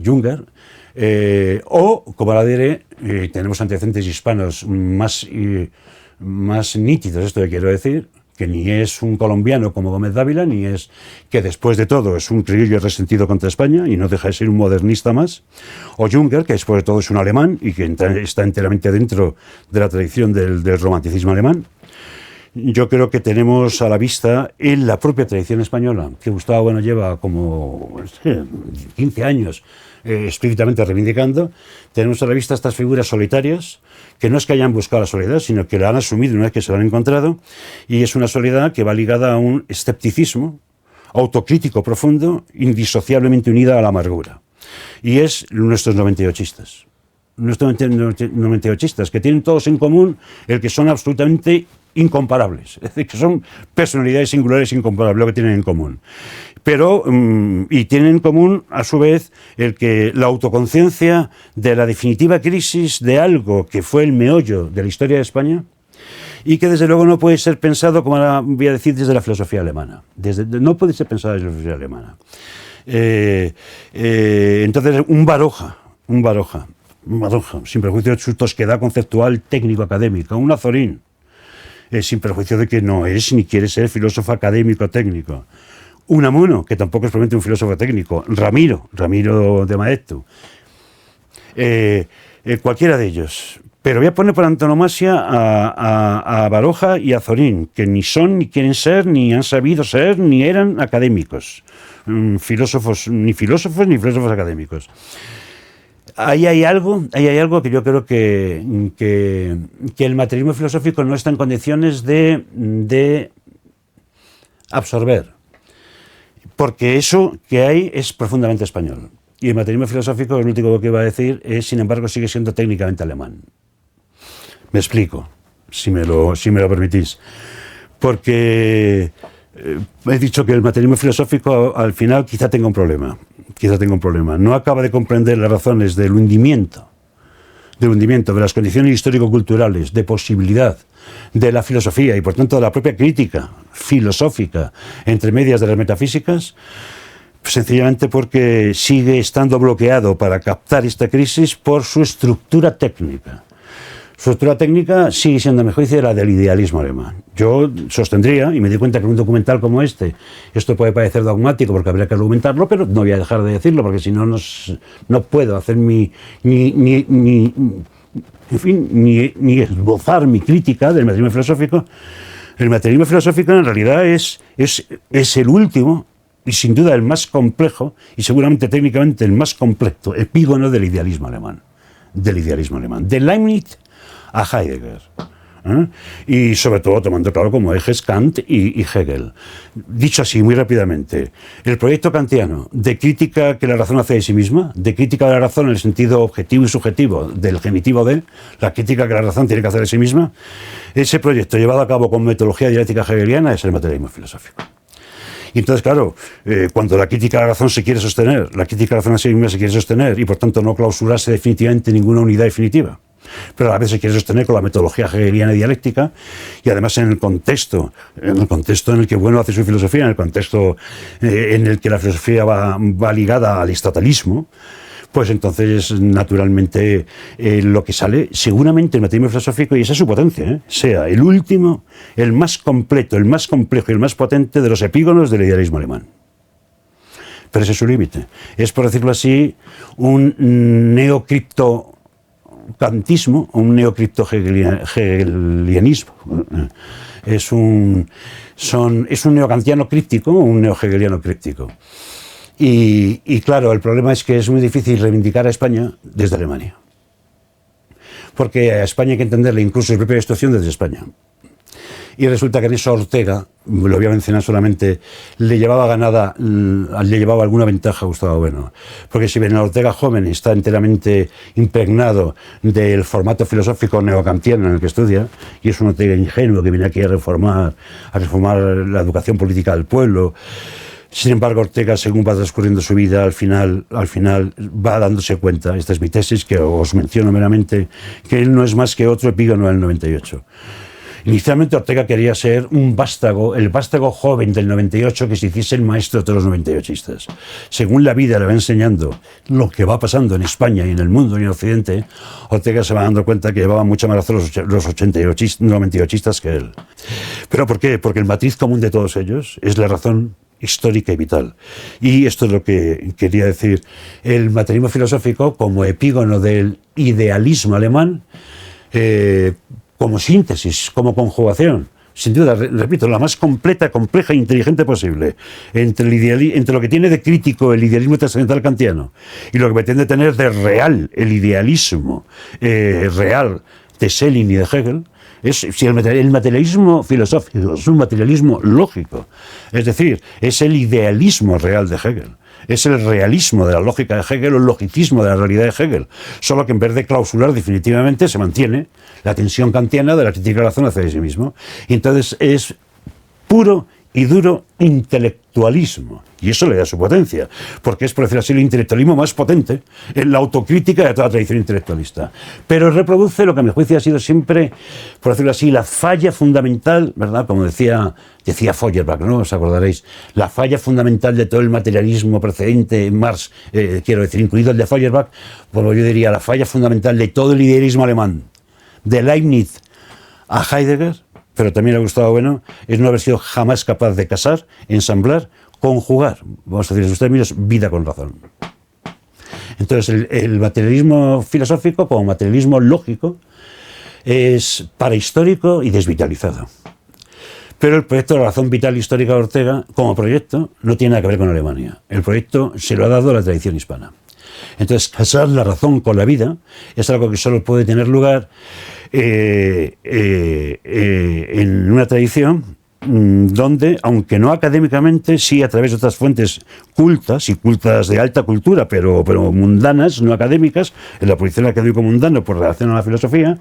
Junger, o, como ahora diré, tenemos antecedentes hispanos más nítidos, esto que quiero decir, que ni es un colombiano como Gómez Dávila, ni es que después de todo es un criollo resentido contra España y no deja de ser un modernista más, o Junger, que después de todo es un alemán y que está enteramente dentro de la tradición del romanticismo alemán. Yo creo que tenemos a la vista en la propia tradición española, que Gustavo Bueno lleva como 15 años explícitamente reivindicando, tenemos a la vista estas figuras solitarias, que no es que hayan buscado la soledad, sino que la han asumido una vez que se la han encontrado, y es una soledad que va ligada a un escepticismo autocrítico profundo, indisociablemente unida a la amargura. Y es nuestros 98istas. Nuestros 98istas, que tienen todos en común el que son absolutamente incomparables, es decir, que son personalidades singulares incomparables, lo que tienen en común. Pero, y tienen en común, a su vez, el que la autoconciencia de la definitiva crisis de algo que fue el meollo de la historia de España y que desde luego no puede ser pensado, como ahora voy a decir, desde la filosofía alemana. No puede ser pensado desde la filosofía alemana. Entonces, un Baroja, sin prejuicio de su tosquedad conceptual, técnico-académica, un Azorín, sin perjuicio de que no es ni quiere ser filósofo académico técnico. Unamuno, que tampoco es probablemente un filósofo técnico. Ramiro de Maeztu. Cualquiera de ellos. Pero voy a poner por antonomasia a Baroja y a Azorín, que ni son, ni quieren ser, ni han sabido ser, ni eran académicos. Ni filósofos académicos. Ahí hay algo que yo creo que el materialismo filosófico no está en condiciones de absorber, porque eso que hay es profundamente español. Y el materialismo filosófico, lo último que iba a decir, sin embargo, sigue siendo técnicamente alemán. Me explico, si me lo permitís. Porque he dicho que el materialismo filosófico al final quizá tenga un problema. No acaba de comprender las razones del hundimiento, de las condiciones histórico-culturales, de posibilidad de la filosofía y por tanto de la propia crítica filosófica entre medias de las metafísicas, sencillamente porque sigue estando bloqueado para captar esta crisis por su estructura técnica. Su estructura técnica sigue siendo, a mi juicio, la del idealismo alemán. Yo sostendría, y me di cuenta que en un documental como esto puede parecer dogmático porque habría que argumentarlo, pero no voy a dejar de decirlo porque si no, no puedo hacer mi en fin, ni esbozar mi crítica del materialismo filosófico. El materialismo filosófico en realidad es el último y sin duda el más complejo y seguramente técnicamente el más completo epígono del idealismo alemán. De Leibniz a Heidegger. Y sobre todo tomando claro como ejes Kant y Hegel. Dicho así, muy rápidamente, el proyecto kantiano de crítica que la razón hace de sí misma, de crítica de la razón en el sentido objetivo y subjetivo del genitivo de, la crítica que la razón tiene que hacer de sí misma, ese proyecto llevado a cabo con metodología dialéctica hegeliana es el materialismo filosófico. Y entonces, claro, cuando la crítica a la razón se quiere sostener, la crítica a la razón a sí misma se quiere sostener y por tanto no clausurarse definitivamente ninguna unidad definitiva, pero a la vez se quiere sostener con la metodología hegeliana y dialéctica y además en el contexto en el que Bueno hace su filosofía, en el contexto en el que la filosofía va ligada al estatalismo, pues entonces naturalmente lo que sale seguramente el materialismo filosófico, y esa es su potencia, sea el último, el más completo, el más complejo y el más potente de los epígonos del idealismo alemán. Pero ese es su límite. Es, por decirlo así, un neocripto kantismo, un neocripto hegelianismo. Es un neokantiano críptico, un neohegeliano críptico. Y claro, el problema es que es muy difícil reivindicar a España desde Alemania. Porque a España hay que entenderle incluso su propia instrucción desde España. Y resulta que en eso Ortega, lo voy a mencionar solamente, le llevaba alguna ventaja a Gustavo Bueno. Porque si bien el Ortega joven está enteramente impregnado del formato filosófico neokantiano en el que estudia, y es un Ortega ingenuo que viene aquí a reformar la educación política del pueblo. Sin embargo, Ortega, según va transcurriendo su vida, al final va dándose cuenta, esta es mi tesis que os menciono meramente, que él no es más que otro epígono del 98. Inicialmente Ortega quería ser el vástago joven del 98 que se hiciese el maestro de todos los 98istas. Según la vida le va enseñando lo que va pasando en España y en el mundo y en Occidente, Ortega se va dando cuenta que llevaba mucho más razón los 98istas que él. ¿Pero por qué? Porque el matiz común de todos ellos es la razón histórica y vital. Y esto es lo que quería decir. El materialismo filosófico como epígono del idealismo alemán, como síntesis, como conjugación, sin duda, repito, la más completa, compleja e inteligente posible entre lo que tiene de crítico el idealismo trascendental kantiano y lo que pretende tener de real el idealismo real de Schelling y de Hegel. Si el materialismo filosófico es un materialismo lógico, es decir, es el idealismo real de Hegel, es el realismo de la lógica de Hegel o el logicismo de la realidad de Hegel, solo que en vez de clausurar definitivamente se mantiene la tensión kantiana de la crítica de la razón hacia sí mismo. Y entonces es puro y duro intelectualismo. Y eso le da su potencia, porque es, por decirlo así, el intelectualismo más potente en la autocrítica de toda la tradición intelectualista. Pero reproduce lo que a mi juicio ha sido siempre, por decirlo así, la falla fundamental, ¿verdad? Como decía Feuerbach, ¿no? Os acordaréis, la falla fundamental de todo el materialismo precedente en Marx, quiero decir, incluido el de Feuerbach, bueno, yo diría la falla fundamental de todo el idealismo alemán, de Leibniz a Heidegger, pero también le ha gustado Bueno, es no haber sido jamás capaz de casar, ensamblar, conjugar, vamos a decir en sus términos, vida con razón. Entonces el materialismo filosófico como materialismo lógico es parahistórico y desvitalizado. Pero el proyecto de la razón vital histórica de Ortega, como proyecto, no tiene nada que ver con Alemania. El proyecto se lo ha dado la tradición hispana. Entonces, casar la razón con la vida es algo que solo puede tener lugar en una tradición donde, aunque no académicamente, sí a través de otras fuentes cultas y cultas de alta cultura, pero mundanas, no académicas, en la posición académico mundano por relación a la filosofía,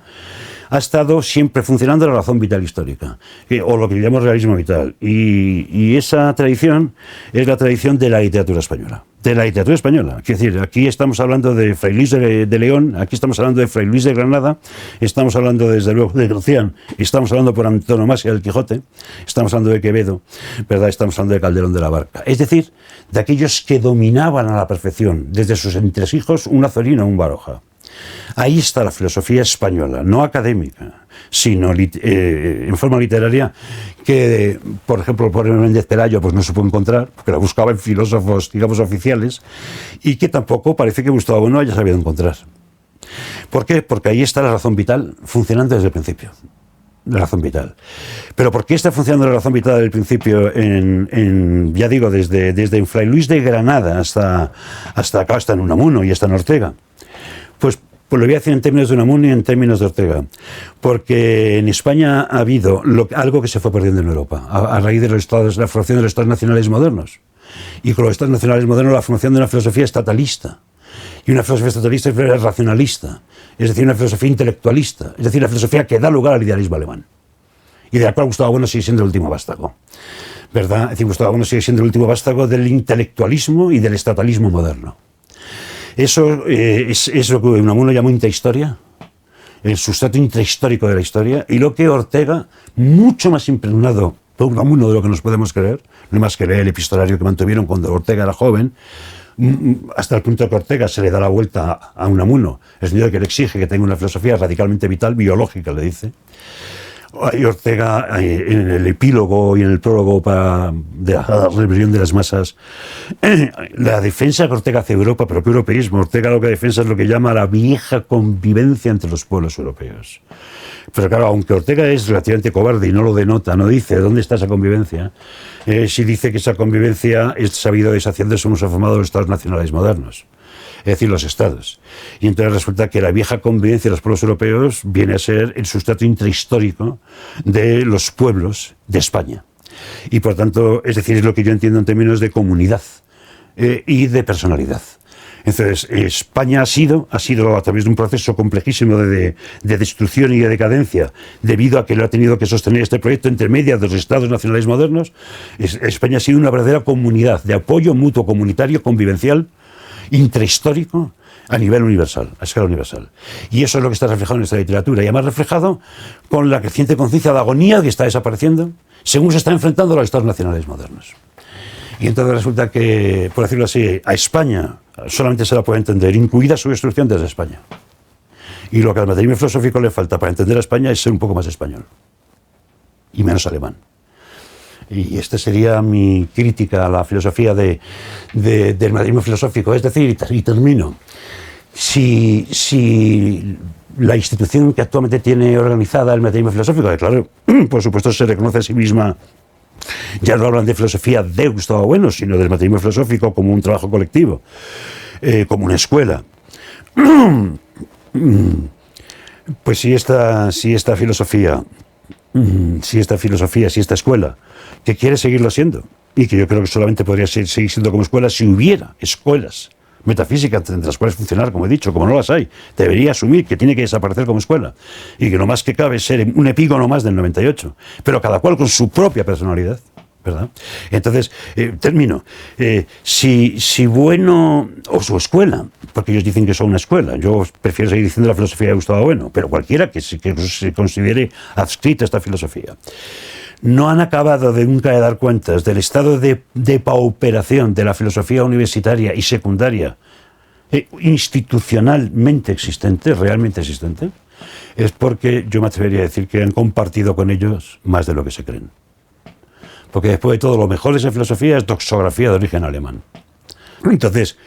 ha estado siempre funcionando la razón vital histórica, o lo que llamamos realismo vital. Y esa tradición es la tradición de la literatura española. De la literatura española. Quiero decir, aquí estamos hablando de Fray Luis de León, aquí estamos hablando de Fray Luis de Granada, estamos hablando desde luego de Grocián, estamos hablando por antonomasia del Quijote, estamos hablando de Quevedo, ¿verdad? Estamos hablando de Calderón de la Barca. Es decir, de aquellos que dominaban a la perfección, desde sus entresijos, un Azorino o un Baroja. Ahí está la filosofía española, no académica, sino en forma literaria, que, por ejemplo, por Méndez Pelayo pues no se puede encontrar, porque la buscaba en filósofos, digamos, oficiales, y que tampoco parece que Gustavo Bueno haya sabido encontrar. ¿Por qué? Porque ahí está la razón vital funcionando desde el principio. La razón vital. Pero ¿por qué está funcionando la razón vital desde el principio ya digo, desde Fray Luis de Granada hasta acá, hasta en Unamuno y hasta en Ortega? Pues lo voy a decir en términos de Unamuno y en términos de Ortega. Porque en España ha habido algo que se fue perdiendo en Europa, a raíz de la formación de los estados nacionales modernos. Y con los estados nacionales modernos, la formación de una filosofía estatalista. Y una filosofía estatalista es racionalista, es decir, una filosofía intelectualista, es decir, la filosofía que da lugar al idealismo alemán. Y de la cual Gustavo Bueno sigue siendo el último vástago, ¿verdad? Es decir, Gustavo Bueno sigue siendo el último vástago del intelectualismo y del estatalismo moderno. Eso es lo que Unamuno llamó intrahistoria, el sustrato intrahistórico de la historia, y lo que Ortega, mucho más impregnado por Unamuno de lo que nos podemos creer, no hay más que leer el epistolario que mantuvieron cuando Ortega era joven, hasta el punto que Ortega se le da la vuelta a Unamuno, el sentido de que le exige que tenga una filosofía radicalmente vital, biológica, le dice. Y Ortega, en el epílogo y en el prólogo de la rebelión de las masas, la defensa que Ortega hace de Europa, propio europeísmo, Ortega lo que defensa es lo que llama la vieja convivencia entre los pueblos europeos. Pero claro, aunque Ortega es relativamente cobarde y no lo denota, no dice dónde está esa convivencia, sí dice que esa convivencia es sabido deshaciendo cómo se han formado los estados nacionales modernos, es decir, los estados. Y entonces resulta que la vieja convivencia de los pueblos europeos viene a ser el sustrato intrahistórico de los pueblos de España. Y por tanto, es decir, es lo que yo entiendo en términos de comunidad y de personalidad. Entonces, España ha sido a través de un proceso complejísimo de destrucción y de decadencia, debido a que lo ha tenido que sostener este proyecto entre medias de los estados nacionales modernos. España ha sido una verdadera comunidad de apoyo mutuo comunitario, convivencial, intrahistórico, a nivel universal, a escala universal. Y eso es lo que está reflejado en esta literatura, y además reflejado con la creciente conciencia de agonía que está desapareciendo, según se está enfrentando a los estados nacionales modernos. Y entonces resulta que, por decirlo así, a España solamente se la puede entender, incluida su destrucción, desde España. Y lo que al materialismo filosófico le falta para entender a España es ser un poco más español y menos alemán. Y esta sería mi crítica a la filosofía del materialismo filosófico. Es decir, y termino, si la institución que actualmente tiene organizada el materialismo filosófico, que claro, por supuesto se reconoce a sí misma, ya no hablan de filosofía de Gustavo Bueno, sino del materialismo filosófico como un trabajo colectivo, como una escuela. Pues si esta filosofía, si esta escuela, que quiere seguirlo siendo, y que yo creo que solamente podría seguir siendo como escuela si hubiera escuelas metafísicas entre las cuales funcionar, como he dicho, como no las hay, debería asumir que tiene que desaparecer como escuela, y que no más que cabe ser un epígono más del 98, pero cada cual con su propia personalidad, ¿verdad? Entonces, termino. Si Bueno, o su escuela, porque ellos dicen que son una escuela, yo prefiero seguir diciendo la filosofía de Gustavo Bueno, pero cualquiera que se considere adscrita a esta filosofía, no han acabado de nunca de dar cuentas del estado de pauperación de la filosofía universitaria y secundaria institucionalmente existente, realmente existente, es porque yo me atrevería a decir que han compartido con ellos más de lo que se creen. Porque después de todo, lo mejor de esa filosofía es doxografía de origen alemán. Entonces,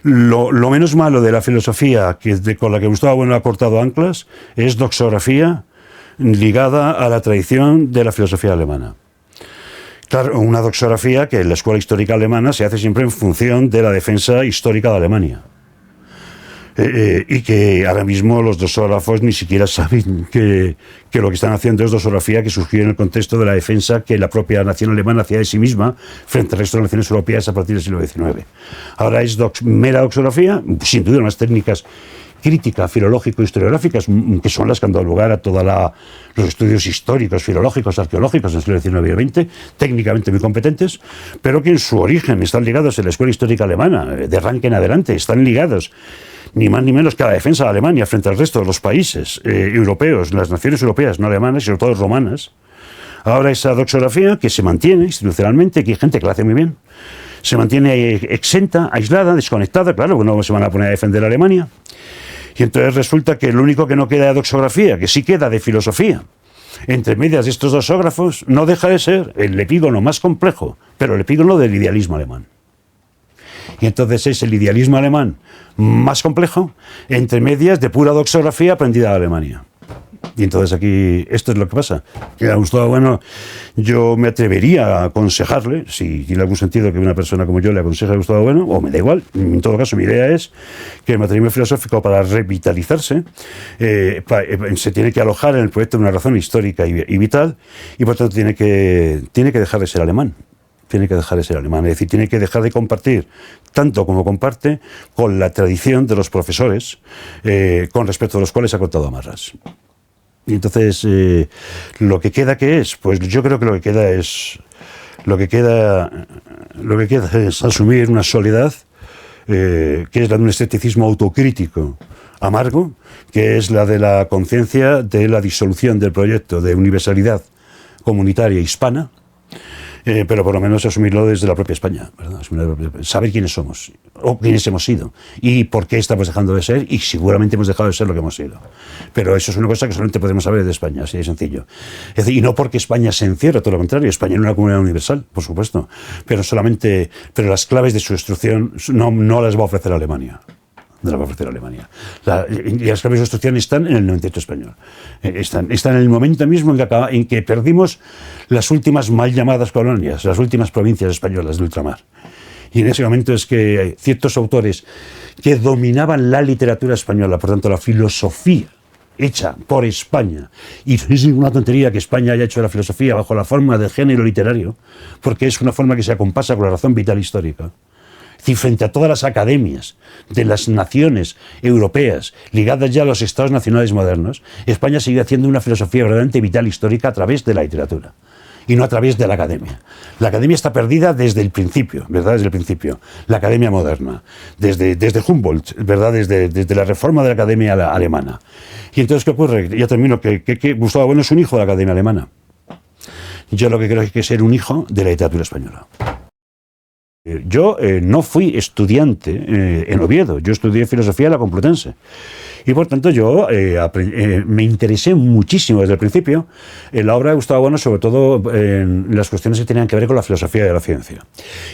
lo menos malo de la filosofía con la que Gustavo Bueno ha cortado anclas es doxografía ligada a la tradición de la filosofía alemana. Claro, una doxografía que en la escuela histórica alemana se hace siempre en función de la defensa histórica de Alemania. Y que ahora mismo los doxógrafos ni siquiera saben que lo que están haciendo es doxografía que surgió en el contexto de la defensa que la propia nación alemana hacía de sí misma frente al resto de las naciones europeas a partir del siglo XIX. Ahora es mera doxografía, sin duda unas técnicas críticas, filológico-historiográficas, que son las que han dado lugar a todos los estudios históricos, filológicos, arqueológicos del siglo XIX y XX, técnicamente muy competentes, pero que en su origen están ligados a la escuela histórica alemana, de arranque en adelante, están ligados ni más ni menos que a la defensa de Alemania frente al resto de los países europeos, las naciones europeas no alemanas y sobre todo romanas. Ahora esa doxografía que se mantiene institucionalmente, que hay gente que la hace muy bien, se mantiene exenta, aislada, desconectada, claro, que no se van a poner a defender a Alemania. Y entonces resulta que lo único que no queda de doxografía, que sí queda de filosofía, entre medias de estos doxógrafos, no deja de ser el epígono más complejo, pero el epígono del idealismo alemán. Y entonces es el idealismo alemán más complejo, entre medias de pura doxografía aprendida de Alemania. Y entonces aquí, esto es lo que pasa. Que a Gustavo Bueno, yo me atrevería a aconsejarle, si tiene algún sentido que una persona como yo le aconseje a Gustavo Bueno, o me da igual, en todo caso mi idea es que el materialismo filosófico, para revitalizarse, se tiene que alojar en el proyecto de una razón histórica y vital, y por tanto tiene que dejar de ser alemán. Tiene que dejar de ser alemán, es decir, tiene que dejar de compartir, tanto como comparte, con la tradición de los profesores, con respecto a los cuales ha cortado amarras. Y entonces, lo que queda, ¿qué es? Pues yo creo que lo que queda es asumir una soledad, que es la de un escepticismo autocrítico amargo, que es la de la conciencia de la disolución del proyecto de universalidad comunitaria hispana, pero por lo menos asumirlo desde la propia España, ¿verdad? Saber quiénes somos, o quiénes hemos sido, y por qué estamos dejando de ser, y seguramente hemos dejado de ser lo que hemos sido. Pero eso es una cosa que solamente podemos saber de España, así de sencillo. Es decir, y no porque España se encierre, todo lo contrario, España es una comunidad universal, por supuesto, pero las claves de su destrucción no las va a ofrecer Alemania. No la va a ofrecer Alemania. Y las claves de destrucción están en el 98 español. Están en el momento mismo en que perdimos las últimas mal llamadas colonias, las últimas provincias españolas del ultramar. Y en ese momento es que ciertos autores que dominaban la literatura española, por tanto la filosofía hecha por España, y no es ninguna tontería que España haya hecho la filosofía bajo la forma de género literario, porque es una forma que se acompasa con la razón vital histórica. Es decir, frente a todas las academias de las naciones europeas ligadas ya a los estados nacionales modernos, España sigue haciendo una filosofía verdaderamente vital histórica a través de la literatura y no a través de la academia. La academia está perdida desde el principio, ¿verdad? Desde el principio. La academia moderna, desde Humboldt, ¿verdad? Desde la reforma de la academia alemana. Y entonces, ¿qué ocurre? Ya termino, que Gustavo Bueno es un hijo de la academia alemana. Yo lo que creo es que es ser un hijo de la literatura española. Yo no fui estudiante en Oviedo, yo estudié filosofía en la Complutense. Y por tanto yo me interesé muchísimo desde el principio en la obra de Gustavo Bueno, sobre todo en las cuestiones que tenían que ver con la filosofía de la ciencia.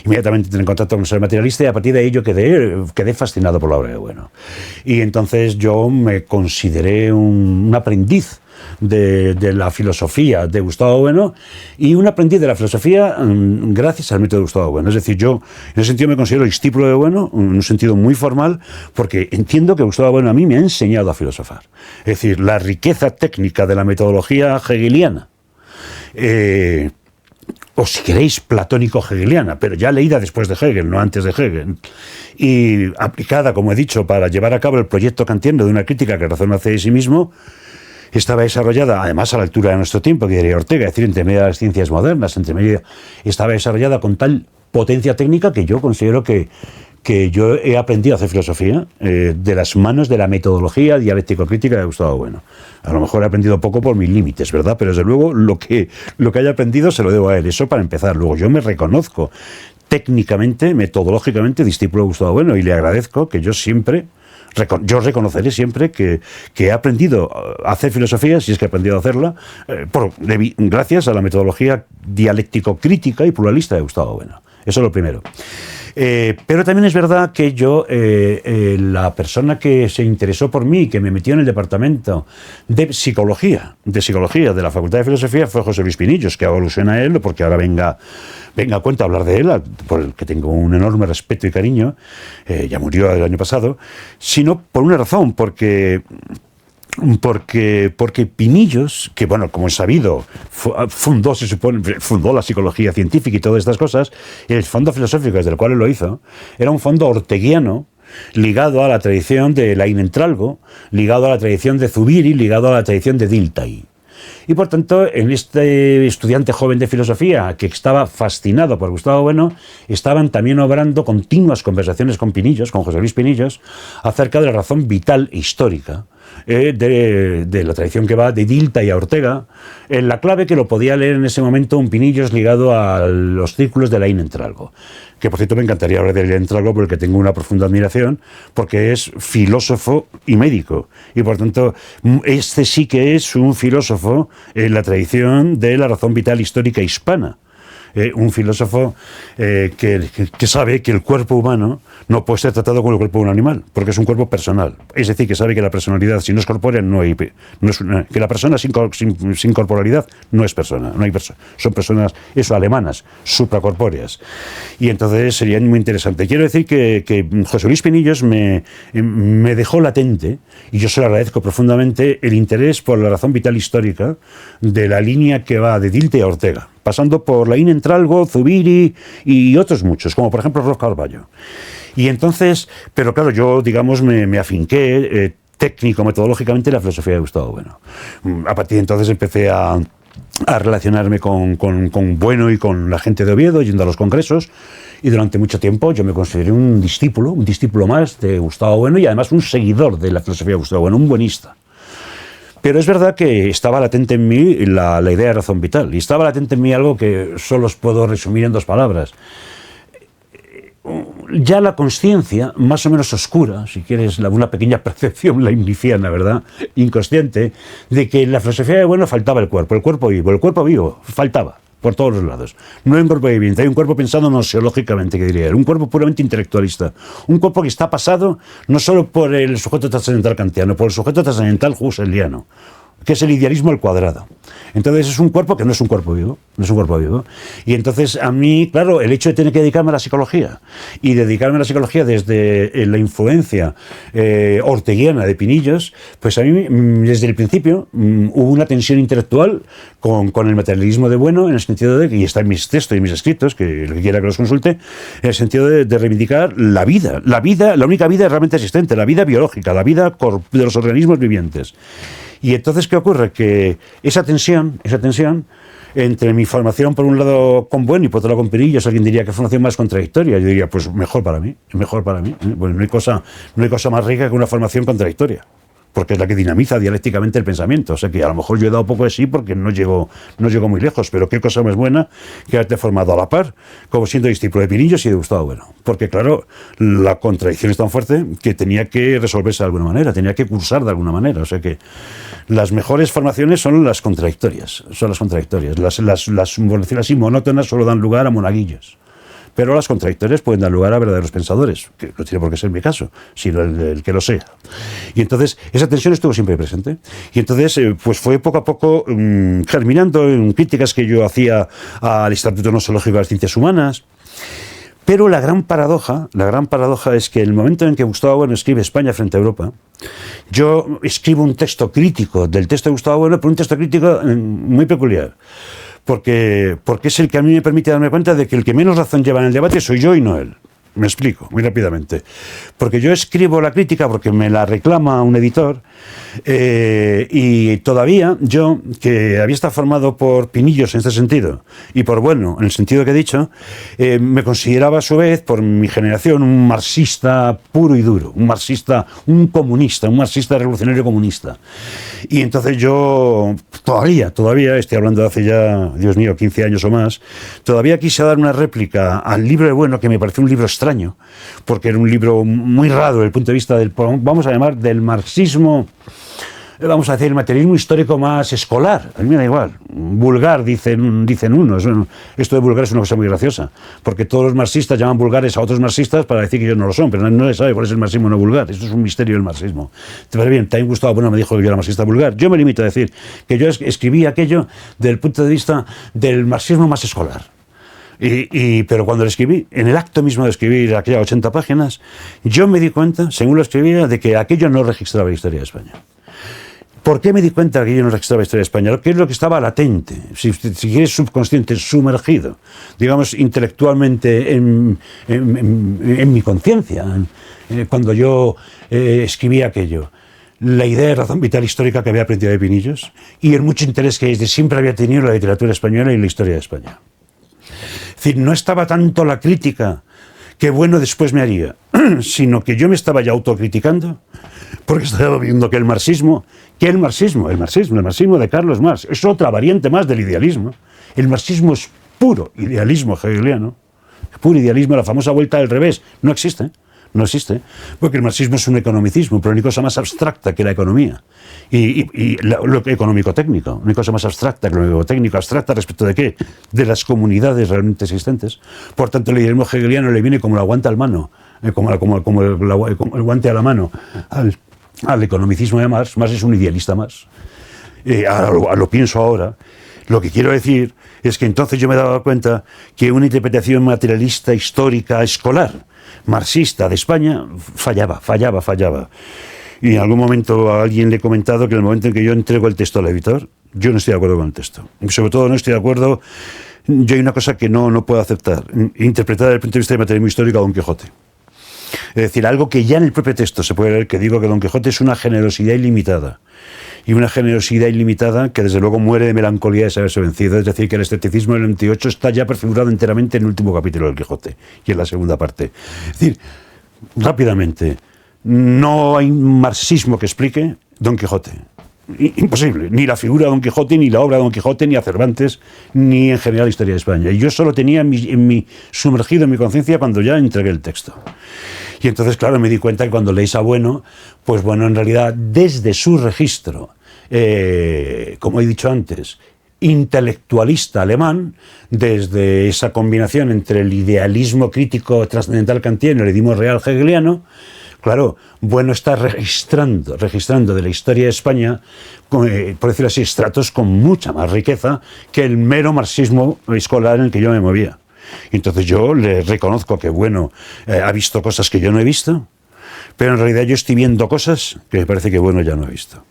Inmediatamente entré en contacto con el ser materialista y a partir de ahí yo quedé fascinado por la obra de Bueno. Y entonces yo me consideré un aprendiz de la filosofía de Gustavo Bueno y un aprendiz de la filosofía gracias al método de Gustavo Bueno. Es decir, yo en ese sentido me considero discípulo de Bueno, en un sentido muy formal, porque entiendo que Gustavo Bueno a mí me ha enseñado a filosofar. Es decir, la riqueza técnica de la metodología hegeliana, o si queréis platónico-hegeliana, pero ya leída después de Hegel, no antes de Hegel, y aplicada, como he dicho, para llevar a cabo el proyecto kantiano de una crítica que razona hacia sí mismo, estaba desarrollada, además a la altura de nuestro tiempo, que diría Ortega, es decir, entre medio de las ciencias modernas, estaba desarrollada con tal potencia técnica que yo considero que yo he aprendido a hacer filosofía de las manos de la metodología dialéctico-crítica de Gustavo Bueno. A lo mejor he aprendido poco por mis límites, ¿verdad? Pero desde luego lo que haya aprendido se lo debo a él. Eso para empezar. Luego yo me reconozco técnicamente, metodológicamente, discípulo de Gustavo Bueno, y le agradezco que yo reconoceré siempre que he aprendido a hacer filosofía, si es que he aprendido a hacerla, gracias a la metodología dialéctico-crítica y pluralista de Gustavo Bueno. Eso es lo primero. Pero también es verdad que yo, la persona que se interesó por mí, que me metió en el departamento de psicología de la Facultad de Filosofía, fue José Luis Pinillos, que hago alusión a él, porque ahora venga a cuenta hablar de él, por el que tengo un enorme respeto y cariño. Ya murió el año pasado, sino por una razón, porque Pinillos, que bueno, como es sabido, fundó la psicología científica y todas estas cosas, el fondo filosófico desde el cual él lo hizo, era un fondo orteguiano, ligado a la tradición de Lain Entralgo, ligado a la tradición de Zubiri, ligado a la tradición de Dilthey. Y por tanto, en este estudiante joven de filosofía que estaba fascinado por Gustavo Bueno, estaban también obrando continuas conversaciones con Pinillos, con José Luis Pinillos, acerca de la razón vital e histórica de la tradición que va de Dilthey a Ortega, en la clave que lo podía leer en ese momento un Pinillos ligado a los círculos de Lain Entralgo. Que por cierto me encantaría hablar de Lain Entralgo, por el que tengo una profunda admiración, porque es filósofo y médico, y por tanto este sí que es un filósofo en la tradición de la razón vital histórica hispana. un filósofo que sabe que el cuerpo humano no puede ser tratado como el cuerpo de un animal, porque es un cuerpo personal. Es decir, que sabe que la personalidad, si no es corpórea, que la persona sin corporalidad no es persona. Son personas, alemanas, supracorpóreas. Y entonces sería muy interesante. Quiero decir que José Luis Pinillos me dejó latente, y yo se lo agradezco profundamente, el interés por la razón vital histórica de la línea que va de Dilte a Ortega, pasando por Laín Entralgo, Zubiri y otros muchos, como por ejemplo Roch Carballo. Y entonces, pero claro, yo, digamos, me afinqué técnico-metodológicamente en la filosofía de Gustavo Bueno. A partir de entonces empecé a relacionarme con Bueno y con la gente de Oviedo, yendo a los congresos, y durante mucho tiempo yo me consideré un discípulo más de Gustavo Bueno, y además un seguidor de la filosofía de Gustavo Bueno, un buenista. Pero es verdad que estaba latente en mí la idea de razón vital, y estaba latente en mí algo que solo os puedo resumir en 2 palabras. Ya la conciencia, más o menos oscura, si quieres, una pequeña percepción leibniziana, ¿verdad?, inconsciente, de que en la filosofía de Bueno faltaba el cuerpo vivo faltaba por todos los lados. No hay un cuerpo viviente, hay un cuerpo pensado noseológicamente, que diría él, un cuerpo puramente intelectualista, un cuerpo que está pasado no solo por el sujeto trascendental kantiano, por el sujeto trascendental husserliano, que es el idealismo al cuadrado. Entonces es un cuerpo que no es un cuerpo vivo, Y entonces a mí, claro, el hecho de tener que dedicarme a la psicología, y dedicarme a la psicología desde la influencia orteguiana de Pinillos, pues a mí desde el principio hubo una tensión intelectual con el materialismo de Bueno, en el sentido de, y está en mis textos y mis escritos, que el que quiera que los consulte, en el sentido de reivindicar la vida, la única vida realmente existente, la vida biológica, la vida de los organismos vivientes. Y entonces, ¿qué ocurre? Que esa tensión entre mi formación, por un lado, con Bueno y por otro lado con Pinillos, alguien diría que formación más contradictoria. Yo diría, pues mejor para mí. Bueno, no hay cosa más rica que una formación contradictoria, porque es la que dinamiza dialécticamente el pensamiento. O sea que a lo mejor yo he dado poco de sí porque no llego muy lejos, pero qué cosa más buena que haberte formado a la par, como siendo discípulo de Pinillos y de Gustavo Bueno. Porque claro, la contradicción es tan fuerte que tenía que resolverse de alguna manera, tenía que cursar de alguna manera. O sea que las mejores formaciones son las contradictorias. Las, por decirlo así, monótonas solo dan lugar a monaguillos. Pero las contradictorias pueden dar lugar a verdaderos pensadores, que no tiene por qué ser mi caso, sino el que lo sea. Y entonces esa tensión estuvo siempre presente. Y entonces pues fue poco a poco germinando en críticas que yo hacía al Instituto Nosológico de las Ciencias Humanas. Pero la gran paradoja es que en el momento en que Gustavo Bueno escribe España frente a Europa, yo escribo un texto crítico del texto de Gustavo Bueno, pero un texto crítico muy peculiar. Porque es el que a mí me permite darme cuenta de que el que menos razón lleva en el debate soy yo y no él. Me explico muy rápidamente. Porque yo escribo la crítica porque me la reclama un editor, y todavía yo, que había estado formado por Pinillos en este sentido y por Bueno en el sentido que he dicho, me consideraba a su vez, por mi generación, un marxista puro y duro, un marxista, un comunista, un marxista revolucionario comunista. Y entonces yo todavía, estoy hablando de hace ya, Dios mío, 15 años o más, todavía quise dar una réplica al libro de Bueno, que me pareció un libro extraño, porque era un libro muy raro desde el punto de vista del, vamos a llamar, del marxismo, vamos a decir, el materialismo histórico más escolar. A mí me da igual. Vulgar, dicen unos. Bueno, esto de vulgar es una cosa muy graciosa, porque todos los marxistas llaman vulgares a otros marxistas para decir que ellos no lo son, pero no se sabe cuál es el marxismo no vulgar. Esto es un misterio del marxismo. Pero bien, también Gustavo Bueno me dijo que yo era marxista vulgar. Yo me limito a decir que yo escribí aquello desde el punto de vista del marxismo más escolar. Pero cuando lo escribí, en el acto mismo de escribir aquellas 80 páginas, yo me di cuenta, según lo escribía, de que aquello no registraba la historia de España. ¿Por qué me di cuenta de que aquello no registraba la historia de España? ¿Qué es lo que estaba latente? Si quieres, subconsciente, sumergido, digamos, intelectualmente en mi conciencia, cuando yo escribía aquello. La idea de razón vital histórica que había aprendido de Pinillos y el mucho interés que desde siempre había tenido en la literatura española y la historia de España. Es decir, no estaba tanto la crítica que Bueno después me haría, sino que yo me estaba ya autocriticando, porque estaba viendo que el marxismo de Carlos Marx es otra variante más del idealismo. El marxismo es puro idealismo hegeliano, puro idealismo, la famosa vuelta al revés, no existe. no existe, porque el marxismo es un economicismo, pero no hay cosa más abstracta que la economía. Y lo económico-técnico, no hay cosa más abstracta que lo económico-técnico. ¿Abstracta respecto de qué? De las comunidades realmente existentes. Por tanto, el idealismo hegeliano le viene como la guante al mano, como el guante a la mano al economicismo de Marx. Marx es un idealista más. Ahora lo pienso ahora. Lo que quiero decir es que entonces yo me daba cuenta que una interpretación materialista, histórica, escolar, marxista de España fallaba. Y en algún momento a alguien le he comentado que en el momento en que yo entrego el texto al editor, yo no estoy de acuerdo con el texto. Y sobre todo no estoy de acuerdo, yo hay una cosa que no puedo aceptar, interpretar desde el punto de vista del materialismo histórico a Don Quijote. Es decir, algo que ya en el propio texto se puede leer, que digo que Don Quijote es una generosidad ilimitada. Y una generosidad ilimitada que desde luego muere de melancolía de saberse vencido. Es decir, que el escepticismo del 28 está ya prefigurado enteramente en el último capítulo del Quijote y en la segunda parte. Es decir, rápidamente, no hay marxismo que explique Don Quijote. Imposible. Ni la figura de Don Quijote, ni la obra de Don Quijote, ni a Cervantes, ni en general la historia de España. Y yo solo tenía sumergido en mi conciencia cuando ya entregué el texto. Y entonces, claro, me di cuenta que cuando leéis a Bueno, pues Bueno, en realidad, desde su registro, como he dicho antes, intelectualista alemán, desde esa combinación entre el idealismo crítico trascendental kantiano y el idealismo real hegeliano, claro, Bueno está registrando de la historia de España, por decirlo así, estratos con mucha más riqueza que el mero marxismo escolar en el que yo me movía. Entonces yo le reconozco que Bueno ha visto cosas que yo no he visto, pero en realidad yo estoy viendo cosas que me parece que Bueno ya no ha visto.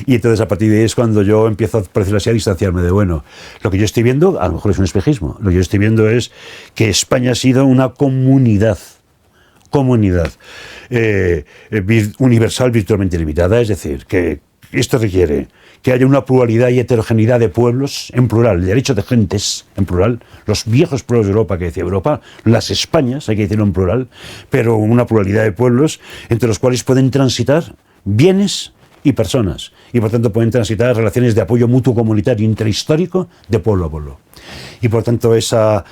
Y entonces a partir de ahí es cuando yo empiezo, por decirlo así, a distanciarme de Bueno. Lo que yo estoy viendo, a lo mejor es un espejismo, lo que yo estoy viendo es que España ha sido una comunidad universal virtualmente limitada, es decir, que esto requiere que haya una pluralidad y heterogeneidad de pueblos, en plural, el derecho de gentes, en plural, los viejos pueblos de Europa, que decía Europa, las Españas, hay que decirlo en plural, pero una pluralidad de pueblos entre los cuales pueden transitar bienes y personas, y por tanto pueden transitar relaciones de apoyo mutuo comunitario interhistórico de pueblo a pueblo. Y por tanto esa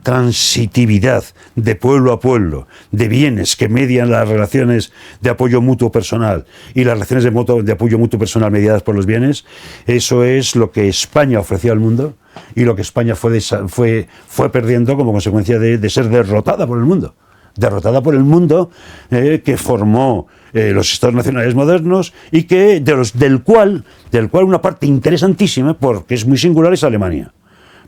transitividad de pueblo a pueblo, de bienes que median las relaciones de apoyo mutuo personal y las relaciones de apoyo mutuo personal mediadas por los bienes, eso es lo que España ofreció al mundo y lo que España fue perdiendo como consecuencia de ser derrotada por el mundo. Derrotada por el mundo que formó los estados nacionales modernos y que del cual una parte interesantísima, porque es muy singular, es Alemania,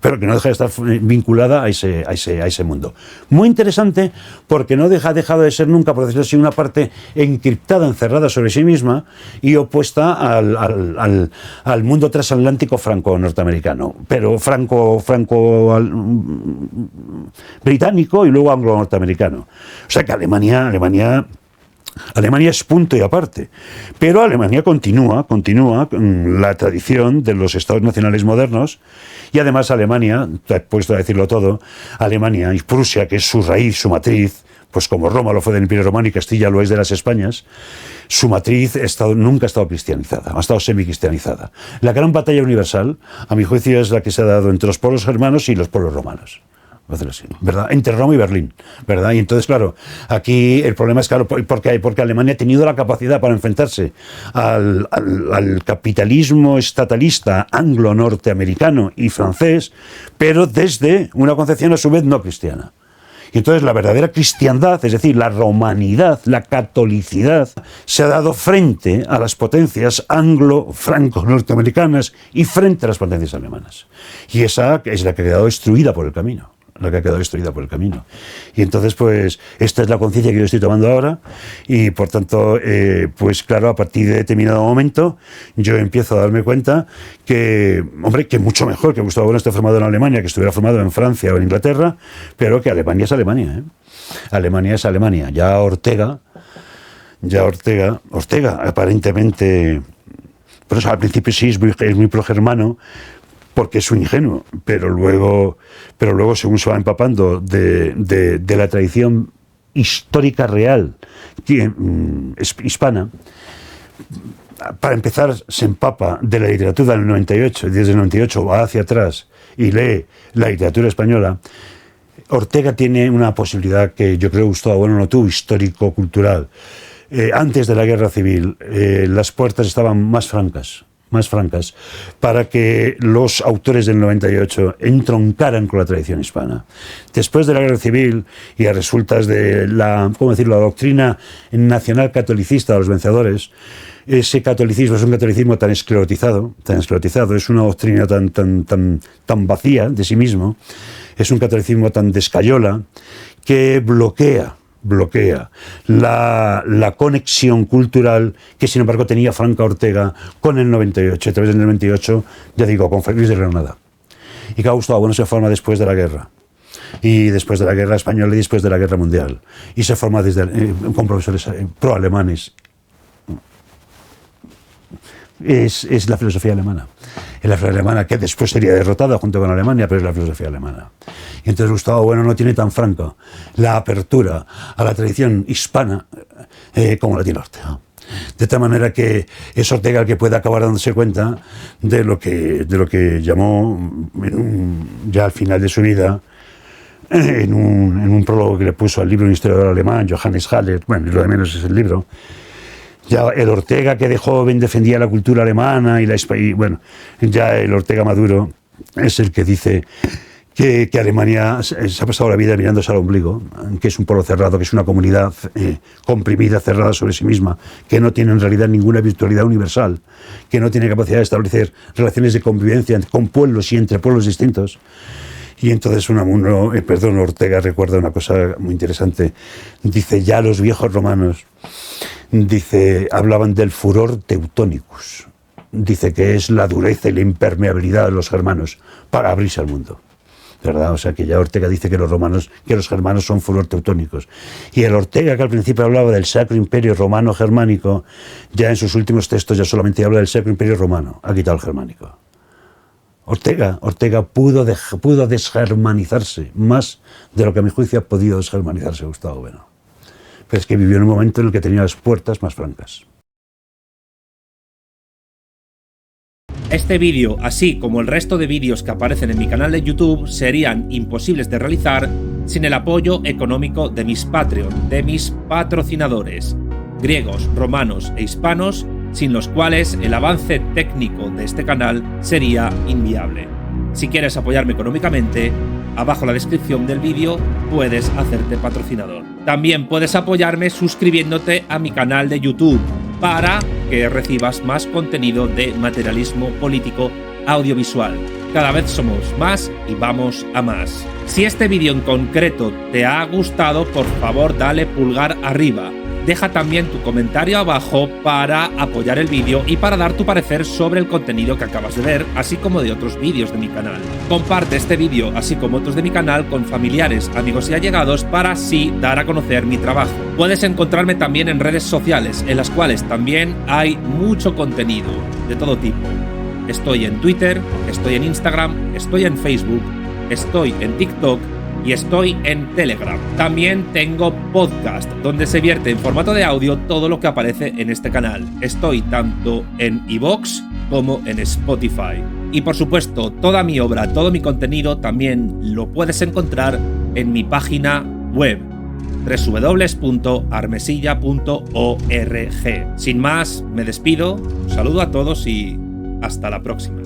pero que no deja de estar vinculada a ese mundo. Muy interesante porque no ha dejado de ser nunca, por decirlo así, una parte encriptada, encerrada sobre sí misma y opuesta al mundo transatlántico franco-norteamericano, pero franco-británico y luego anglo-norteamericano. O sea que Alemania es punto y aparte, pero Alemania continúa la tradición de los estados nacionales modernos y además Alemania, puesto a decirlo todo, Alemania y Prusia, que es su raíz, su matriz, pues como Roma lo fue del Imperio Romano y Castilla lo es de las Españas, su matriz nunca ha estado cristianizada, ha estado semicristianizada. La gran batalla universal, a mi juicio, es la que se ha dado entre los pueblos germanos y los pueblos romanos. ¿Verdad? Entre Roma y Berlín, ¿verdad? Y entonces, claro, aquí el problema es, claro, porque Alemania ha tenido la capacidad para enfrentarse al capitalismo estatalista anglo-norteamericano y francés, pero desde una concepción a su vez no cristiana. Y entonces la verdadera cristiandad, es decir, la romanidad, la catolicidad, se ha dado frente a las potencias anglo-franco-norteamericanas y frente a las potencias alemanas. Y esa es la que ha quedado destruida por el camino. Y entonces, pues, esta es la conciencia que yo estoy tomando ahora y, por tanto, pues claro, a partir de determinado momento yo empiezo a darme cuenta que, hombre, que mucho mejor que Gustavo Bueno esté formado en Alemania, que estuviera formado en Francia o en Inglaterra, pero que Alemania es Alemania, ¿eh? Alemania es Alemania. Ya Ortega, aparentemente, pues al principio sí es muy progermano, porque es un ingenuo, pero luego según se va empapando de la tradición histórica real hispana, para empezar se empapa de la literatura del 98, desde el 98 va hacia atrás y lee la literatura española. Ortega tiene una posibilidad que yo creo Gustavo Bueno no tuvo, histórico-cultural. Antes de la Guerra Civil, las puertas estaban más francas para que los autores del 98 entroncaran con la tradición hispana. Después de la Guerra Civil y a resultas de la doctrina nacional catolicista de los vencedores, ese catolicismo es un catolicismo tan esclerotizado, es una doctrina tan vacía de sí mismo, es un catolicismo tan descayola que bloquea la conexión cultural que sin embargo tenía Franca Ortega con el 98, a través del 98, ya digo, con Félix de Granada. Y que Gustavo Bueno se forma después de la guerra, y después de la guerra española y después de la guerra mundial, y se forma con profesores pro-alemanes. Es la filosofía alemana. Es la filosofía alemana que después sería derrotada junto con Alemania, pero es la filosofía alemana. Y entonces Gustavo Bueno no tiene tan franca la apertura a la tradición hispana como la tiene Ortega. De tal manera que es Ortega el que puede acabar dándose cuenta de lo que llamó ya al final de su vida, en un prólogo que le puso al libro un historiador alemán, Johannes Haller, bueno, lo de menos es el libro. Ya el Ortega que de joven defendía la cultura alemana ya el Ortega maduro es el que dice que Alemania se ha pasado la vida mirándose al ombligo, que es un polo cerrado, que es una comunidad comprimida, cerrada sobre sí misma, que no tiene en realidad ninguna virtualidad universal, que no tiene capacidad de establecer relaciones de convivencia con pueblos y entre pueblos distintos. Y entonces Ortega recuerda una cosa muy interesante. Dice, ya los viejos romanos, hablaban del furor teutónicus. Dice que es la dureza y la impermeabilidad de los germanos para abrirse al mundo. ¿Verdad? O sea que ya Ortega dice que los germanos son furor teutónicos. Y el Ortega, que al principio hablaba del Sacro Imperio Romano Germánico, ya en sus últimos textos ya solamente habla del Sacro Imperio Romano, ha quitado el germánico. Ortega pudo desgermanizarse más de lo que a mi juicio ha podido desgermanizarse Gustavo Bueno. Pero es que vivió en un momento en el que tenía las puertas más francas. Este vídeo, así como el resto de vídeos que aparecen en mi canal de YouTube, serían imposibles de realizar sin el apoyo económico de mis Patreon, de mis patrocinadores, griegos, romanos e hispanos, sin los cuales el avance técnico de este canal sería inviable. Si quieres apoyarme económicamente, abajo en la descripción del vídeo puedes hacerte patrocinador. También puedes apoyarme suscribiéndote a mi canal de YouTube para que recibas más contenido de materialismo político audiovisual. Cada vez somos más y vamos a más. Si este vídeo en concreto te ha gustado, por favor dale pulgar arriba. Deja también tu comentario abajo para apoyar el vídeo y para dar tu parecer sobre el contenido que acabas de ver, así como de otros vídeos de mi canal. Comparte este vídeo, así como otros de mi canal, con familiares, amigos y allegados para así dar a conocer mi trabajo. Puedes encontrarme también en redes sociales, en las cuales también hay mucho contenido de todo tipo. Estoy en Twitter, estoy en Instagram, estoy en Facebook, estoy en TikTok y estoy en Telegram. También tengo podcast, donde se vierte en formato de audio todo lo que aparece en este canal. Estoy tanto en iVoox como en Spotify. Y por supuesto, toda mi obra, todo mi contenido también lo puedes encontrar en mi página web, www.armesilla.org. Sin más, me despido, un saludo a todos y hasta la próxima.